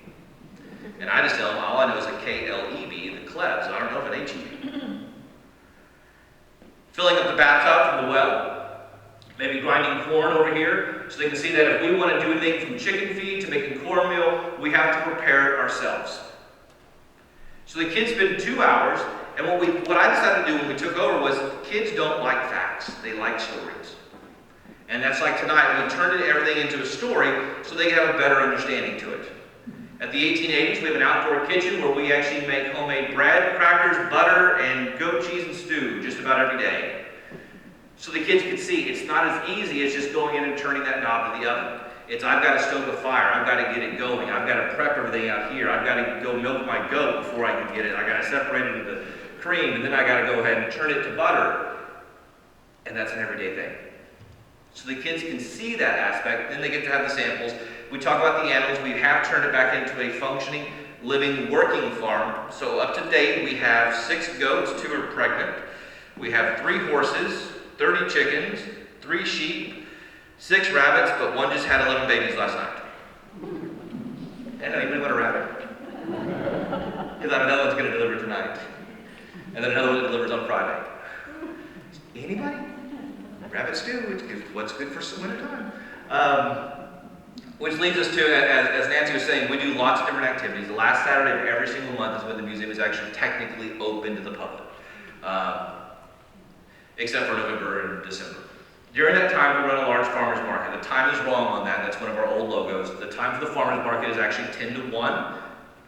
And I just tell them, all I know is a K-L-E-B, the klebs. I don't know if an H-E-B. Filling up the bathtub from the well. Maybe grinding corn over here, so they can see that if we want to do anything from chicken feed to making cornmeal, we have to prepare it ourselves. So the kids spend 2 hours, and what I decided to do when we took over was, kids don't like facts, they like stories. And that's like tonight, we turned everything into a story so they can have a better understanding to it. At the 1880s, we have an outdoor kitchen where we actually make homemade bread, crackers, butter, and goat cheese and stew just about every day. So the kids can see it's not as easy as just going in and turning that knob to the oven. It's, I've got to stoke a fire, I've got to get it going, I've got to prep everything out here, I've got to go milk my goat before I can get it, I've got to separate it into cream, and then I got to go ahead and turn it to butter. And that's an everyday thing. So the kids can see that aspect, then they get to have the samples. We talk about the animals, we have turned it back into a functioning, living, working farm. So up to date, we have 6 goats, 2 are pregnant. We have 3 horses, 30 chickens, 3 sheep, 6 rabbits, but one just had 11 babies last night. And anybody want a rabbit? Because another one's going to deliver tonight. And then another one delivers on Friday. Anybody? Rabbit stew, it's what's good for winter time. Which leads us to, as Nancy was saying, we do lots of different activities. The last Saturday of every single month is when the museum is actually technically open to the public. Except for November and December. During that time, we run a large farmer's market. The time is wrong on that. That's one of our old logos. The time for the farmer's market is actually 10 to 1.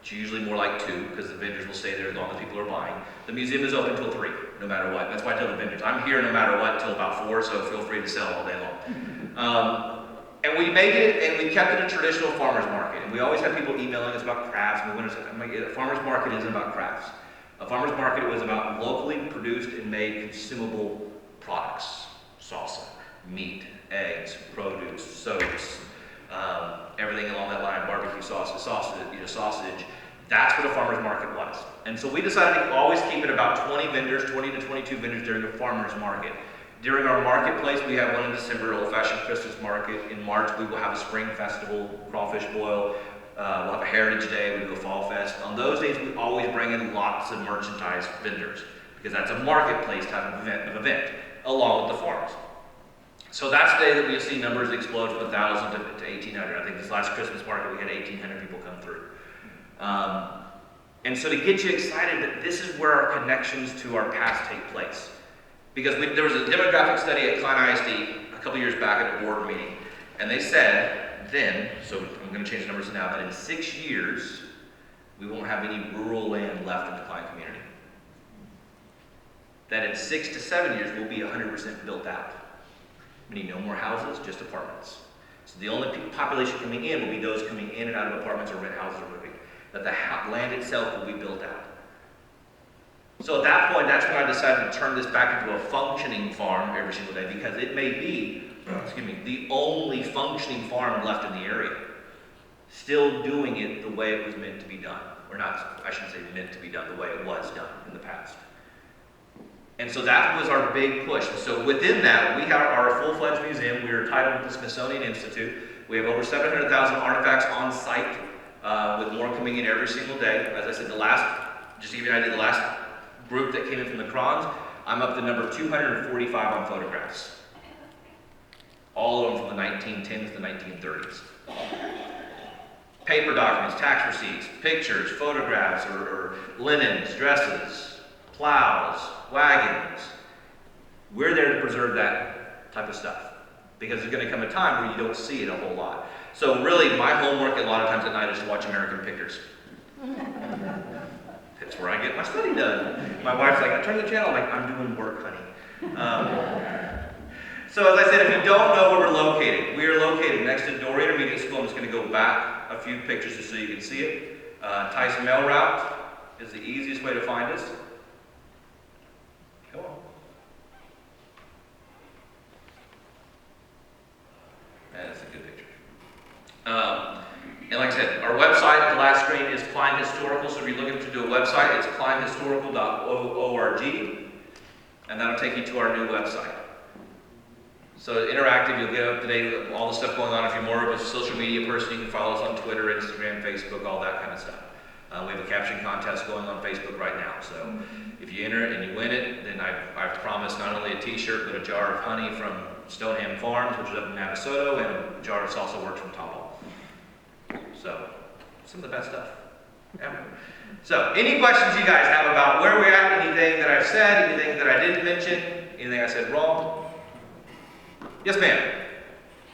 It's usually more like 2 because the vendors will stay there as long as people are buying. The museum is open till 3, no matter what. That's why I tell the vendors, I'm here no matter what till about 4, so feel free to sell all day long. And we made it, and we kept it a traditional farmer's market. And we always have people emailing us about crafts. And we went, I'm like, a farmer's market isn't about crafts. A farmer's market was about locally produced and made consumable products. Salsa, meat, eggs, produce, soaps, everything along that line, barbecue sausage. That's what a farmer's market was. And so we decided to always keep it about 20 to 22 vendors during the farmer's market. During our marketplace, we have one in December, old-fashioned Christmas market. In March, we will have a spring festival, crawfish boil. We'll have a heritage day, we do a fall fest. On those days, we always bring in lots of merchandise vendors because that's a marketplace type of event along with the farms. So that's the day that we see numbers explode from 1,000 to 1,800. I think this last Christmas market, we had 1,800 people come through. And so to get you excited that this is where our connections to our past take place. Because there was a demographic study at Klein ISD a couple years back at a board meeting, and they said then, so I'm going to change the numbers now, that in 6 years, we won't have any rural land left in the Klein community. That in 6 to 7 years, we'll be 100% built out. Meaning no more houses, just apartments. So the only population coming in will be those coming in and out of apartments or rent houses or moving. That the land itself will be built out. So at that point, that's when I decided to turn this back into a functioning farm every single day because it may be, the only functioning farm left in the area. Still doing it the way it was meant to be done. Or not, I shouldn't say meant to be done, the way it was done in the past. And so that was our big push. So within that, we have our full-fledged museum. We are titled the Smithsonian Institute. We have over 700,000 artifacts on site, with more coming in every single day. As I said, just to give you an idea, the last group that came in from the Crons I'm up to number 245 on photographs. All of them from the 1910s to 1930s. Paper documents, tax receipts, pictures, photographs, or linens, dresses, plows, wagons. We're there to preserve that type of stuff because there's going to come a time where you don't see it a whole lot. So really, my homework a lot of times at night is to watch American Pickers. That's where I get my study done. My wife's like, I turn the channel, I'm like, I'm doing work, honey. So as I said, if you don't know where we're located, we are located next to Dory Intermediate School. I'm just going to go back a few pictures just so you can see it. Tyson Mail Route is the easiest way to find us. Go on. That's a good picture. And like I said, our website, the last screen, is Klein Historical. So if you're looking to do a website, it's kleinhistorical.org. And that'll take you to our new website. So interactive, you'll get up to date with all the stuff going on. If you're more of a social media person, you can follow us on Twitter, Instagram, Facebook, all that kind of stuff. We have a caption contest going on Facebook right now. So if you enter it and you win it, then I've promised not only a t-shirt, but a jar of honey from Stoneham Farms, which is up in Navasota, and a jar of salsa works from Topple. So, some of the best stuff ever. So, any questions you guys have about where we're at, anything that I've said, anything that I didn't mention, anything I said wrong? Yes, ma'am.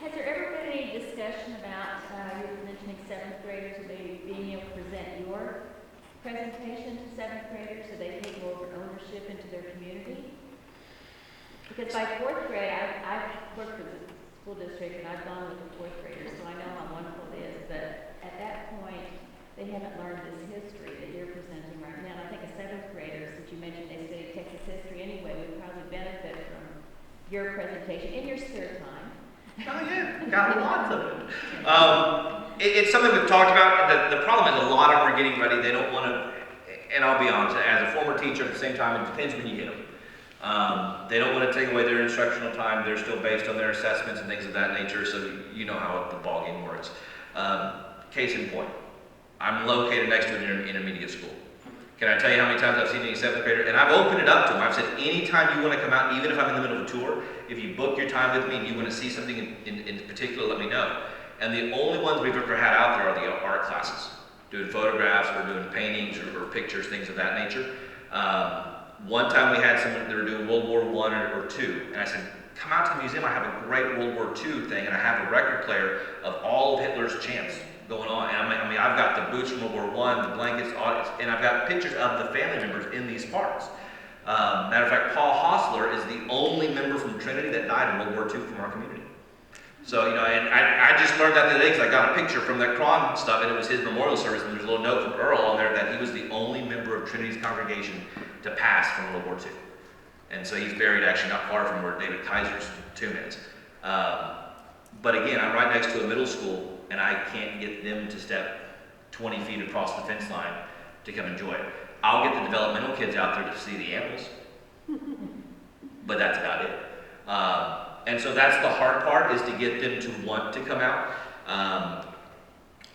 Has there ever been any discussion about, you were mentioning 7th graders, maybe being able to present your presentation to 7th graders so they take more ownership into their community? Because by 4th grade, I've worked with the school district and I've gone with the 4th graders, so I know how wonderful it is, but at that point, they haven't learned this history that you're presenting right now. And I think a 7th graders, that you mentioned they study Texas history anyway, would probably benefit from your presentation in your spare time. Oh yeah, got lots of it. It's something we've talked about. The problem is a lot of them are getting ready. They don't want to, and I'll be honest, as a former teacher at the same time, it depends when you hit them. They don't want to take away their instructional time. They're still based on their assessments and things of that nature, so you know how the ballgame works. Case in point, I'm located next to an intermediate school. Can I tell you how many times I've seen any 7th grader? And I've opened it up to them. I've said, anytime you want to come out, even if I'm in the middle of a tour, if you book your time with me and you want to see something in particular, let me know. And the only ones we've ever had out there are the art classes, doing photographs or doing paintings or pictures, things of that nature. One time we had someone that were doing World War I or II, and I said, come out to the museum, I have a great World War II thing, and I have a record player of all of Hitler's chants going on. And I mean, I've got the boots from World War I, the blankets, and I've got pictures of the family members in these parks. Matter of fact, Paul Hostler is the only member from Trinity that died in World War II from our community. So, you know, and I just learned that the other day because I got a picture from that Cron stuff, and it was his memorial service, and there's a little note from Earl on there that he was the only member of Trinity's congregation to pass from World War II. And so he's buried actually not far from where David Kaiser's tomb is. But again, I'm right next to a middle school, and I can't get them to step 20 feet across the fence line to come enjoy it. I'll get the developmental kids out there to see the animals, but that's about it. And so that's the hard part, is to get them to want to come out.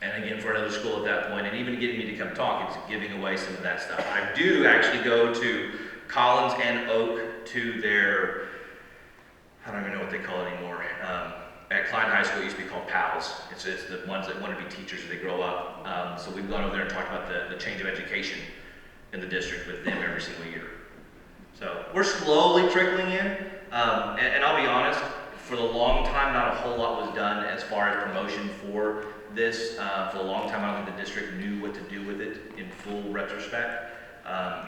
And again, for another school at that point, and even getting me to come talk, it's giving away some of that stuff. I do actually go to Collins and Oak to their, I don't even know what they call it anymore. At Klein High School, it used to be called PALS. It's the ones that want to be teachers as they grow up. So we've gone over there and talked about the change of education in the district with them every single year. So we're slowly trickling in. And I'll be honest, for the long time, not a whole lot was done as far as promotion for this. For a long time, I don't think the district knew what to do with it in full retrospect.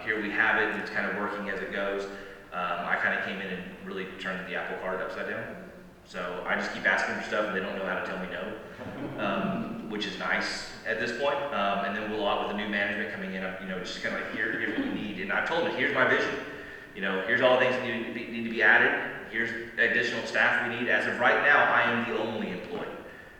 Here we have it, and it's kind of working as it goes. I kind of came in and really turned the apple cart upside down. So I just keep asking for stuff, and they don't know how to tell me no, which is nice at this point. And then we'll lot with the new management coming in, you know, just kind of like, here's what you need. And I've told them, here's my vision. You know, here's all the things that need to be added. Here's additional staff we need. As of right now, I am the only employee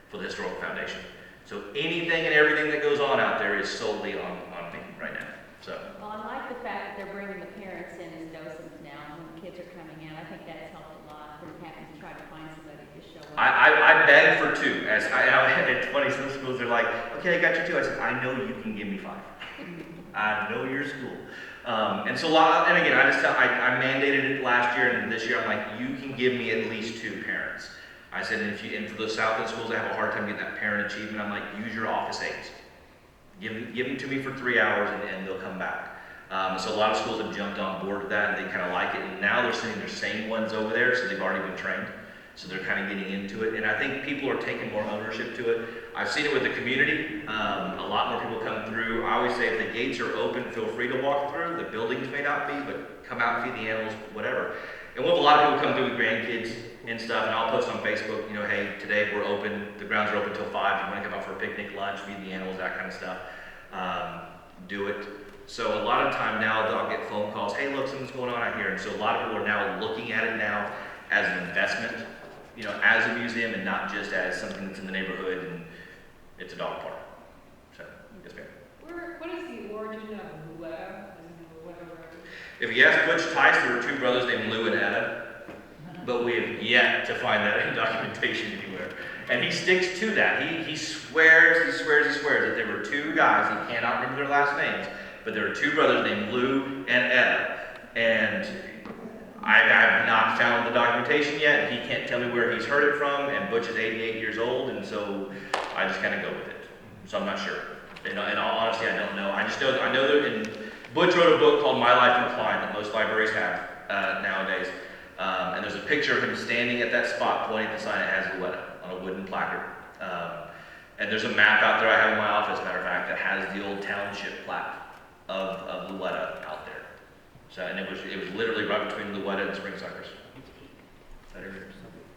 for the Historical Foundation. So anything and everything that goes on out there is solely on me right now. So. Well, I like the fact that they're bringing the parents in as docents now when the kids are coming in. I think that's helped a lot from having to try to find somebody to show up. I begged for 2. It's funny, some schools are like, okay, I got you 2. I said, I know you can give me 5. I know your school. And so and again, I mandated it last year, and this year I'm like, you can give me at least 2 parents. I said, and for the South End schools that have a hard time getting that parent achievement, I'm like, use your office aides. Give them to me for 3 hours, and they'll come back. So a lot of schools have jumped on board with that, and they kind of like it. And now they're sending their same ones over there, so they've already been trained. So they're kind of getting into it. And I think people are taking more ownership to it. I've seen it with the community. A lot more people come through. I always say if the gates are open, feel free to walk through. The buildings may not be, but come out and feed the animals, whatever. And we'll have a lot of people come through with grandkids and stuff, and I'll post on Facebook, hey, today we're open, the grounds are open till 5. If you want to come out for a picnic, lunch, feed the animals, that kind of stuff, do it. So a lot of time now, I'll get phone calls, hey, look, something's going on out here. And so a lot of people are now looking at it now as an investment, as a museum, and not just as something that's in the neighborhood and it's a dog park. So, yes, ma'am. What is the origin of Luetta? If you ask Butch Tice, there were 2 brothers named Lou and Etta, but we have yet to find that in documentation anywhere. And he sticks to that. He swears that there were 2 guys, he cannot remember their last names, but there were 2 brothers named Lou and Etta. And I have not found the documentation yet. He can't tell me where he's heard it from, and Butch is 88 years old, and so I just kind of go with it. So I'm not sure. In all honesty, I don't know. I know that Butch wrote a book called My Life in Klein that most libraries have nowadays. And there's a picture of him standing at that spot pointing at the sign that has Luetta on a wooden placard. And there's a map out there I have in my office, matter of fact, that has the old township plaque of Luetta out there. So, and it was literally right between Luetta and Spring Cypress.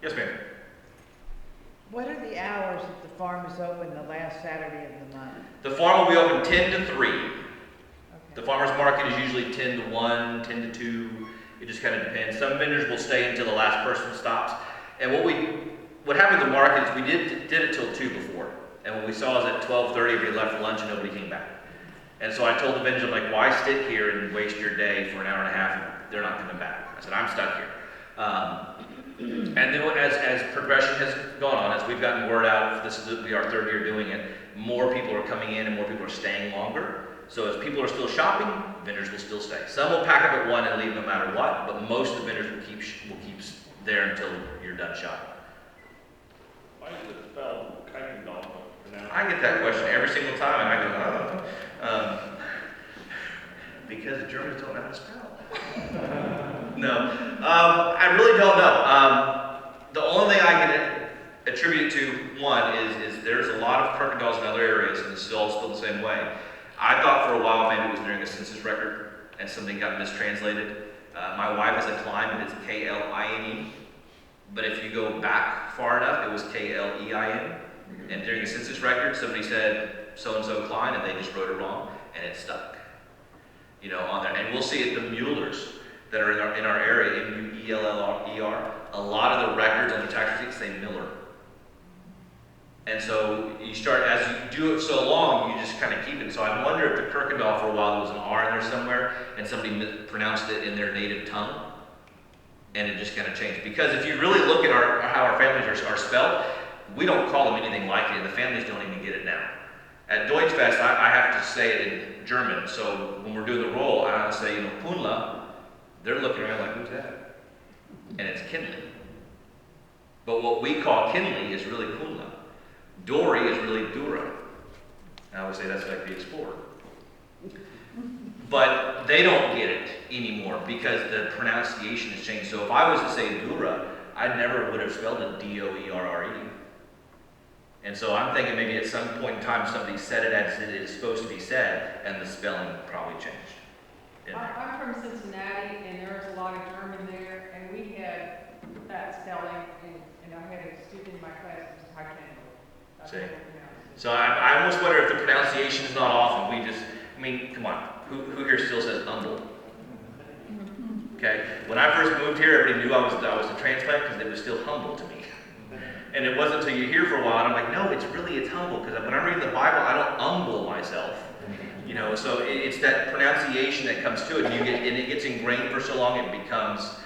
Yes, ma'am. What are the hours that the farm is open the last Saturday of the month? The farm will be open 10 to 3. Okay. The farmer's market is usually 10 to 1, 10 to 2. It just kind of depends. Some vendors will stay until the last person stops. And what happened with the market is we did it till 2 before. And what we saw is at 12:30 we left for lunch and nobody came back. And so I told the vendors, I'm like, why sit here and waste your day for an hour and a half if they're not coming back? I said, I'm stuck here. And then as progression has gone on, as we've gotten word out, this will be our 3rd year doing it, more people are coming in and more people are staying longer. So as people are still shopping, vendors will still stay. Some will pack up at 1 and leave no matter what, but most of the vendors will keep there until you're done shopping. Why is it spelled Kuykendall? I get that question every single time, and I go, oh. Because the Germans don't know how to spell. No, I really don't know. The only thing I can attribute it to, one, is there's a lot of Kuykendalls in other areas, and it's all spelled the same way. I thought for a while maybe it was during a census record, and something got mistranslated. My wife is a Klein, and it's K-L-I-N-E. But if you go back far enough, it was K-L-E-I-N. And during a census record, somebody said so-and-so Klein, and they just wrote it wrong, and it stuck. On there. And we'll see it, the Muellers that are in our area, M-U-E-L-L-E-R, a lot of the records on the tax receipts say Miller. And so you start, as you do it so long, you just kind of keep it. So I wonder if the Kuykendall for a while there was an R in there somewhere, and somebody pronounced it in their native tongue, and it just kind of changed. Because if you really look at how our families are spelled, we don't call them anything like it, and the families don't even get it now. At Deutschfest, I have to say it in German, so when we're doing the roll, I say, Punla, they're looking around like, who's that? And it's Kinley. But what we call Kinley is really Punla. Dory is really Dura. I would say that's like the explorer. But they don't get it anymore because the pronunciation has changed. So if I was to say Dura, I never would have spelled it D-O-E-R-R-E. And so I'm thinking maybe at some point in time somebody said it as it is supposed to be said, and the spelling probably changed. I'm from Cincinnati, and there was a lot of German there, and we had that spelling, and I had a student in my class who was Kuykendall. See? So I almost wonder if the pronunciation is not off, and we just, come on, who here still says humble? Okay, when I first moved here, everybody knew I was a transplant because it was still humble to me. And it wasn't until you're here for a while, and I'm like, no, it's humble, because when I'm reading the Bible, I don't humble myself. So it's that pronunciation that comes to it, and it gets ingrained for so long, it becomes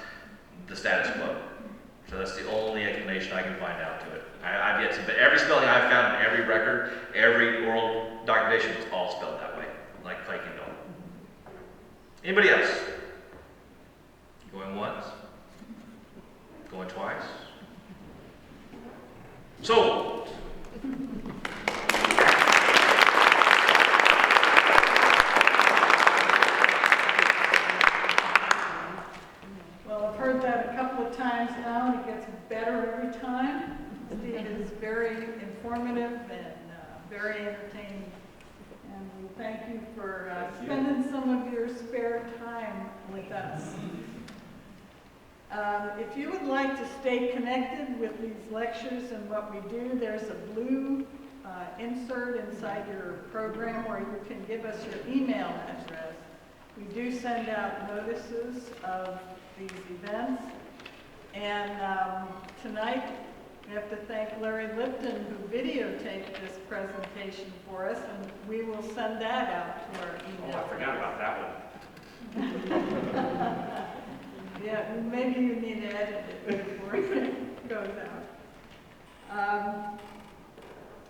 the status quo. So that's the only explanation I can find out to it. I've yet to, but every spelling I've found in every record, every oral documentation, it's all spelled that way, like Kuykendall. Anybody else? Going once? Going twice? Sold. Well, I've heard that a couple of times now, and it gets better every time. Steve is very informative and very entertaining. And we thank you for spending some of your spare time with us. If you would like to stay connected with these lectures and what we do, there's a blue insert inside your program where you can give us your email address. We do send out notices of these events. And tonight, we have to thank Larry Lipton, who videotaped this presentation for us, and we will send that out to our email. Oh, I forgot about that one. Yeah, maybe you need to edit it before it goes out.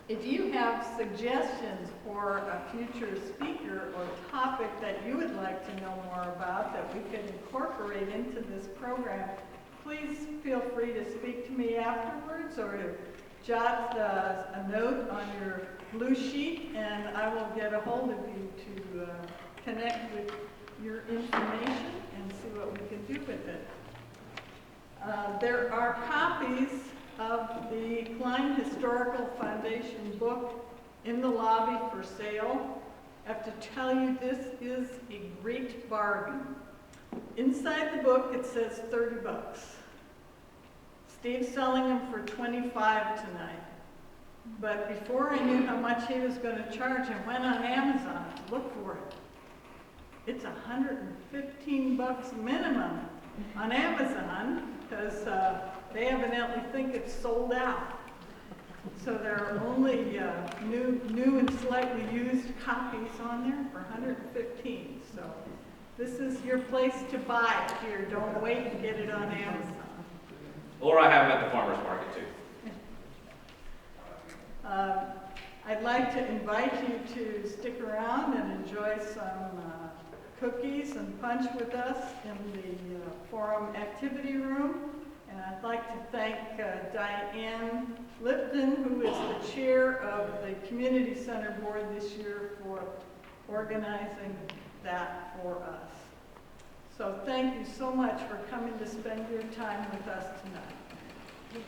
If you have suggestions for a future speaker or topic that you would like to know more about that we could incorporate into this program, please feel free to speak to me afterwards or to jot a note on your blue sheet, and I will get a hold of you to connect with your information and see what we can do with it. There are copies of the Klein Historical Foundation book in the lobby for sale. I have to tell you, this is a great bargain. Inside the book, it says 30 bucks. Steve's selling them for 25 tonight. But before I knew how much he was going to charge, I went on Amazon to look for it. It's 115 bucks minimum on Amazon because they evidently think it's sold out. So there are only new and slightly used copies on there for 115. So this is your place to buy it here. Don't wait and get it on Amazon. Or I have them at the farmer's market too. I'd like to invite you to stick around and enjoy some cookies and punch with us in the forum activity room. And I'd like to thank Diane Lipton, who is the chair of the Community Center Board this year, for organizing that for us. So thank you so much for coming to spend your time with us tonight.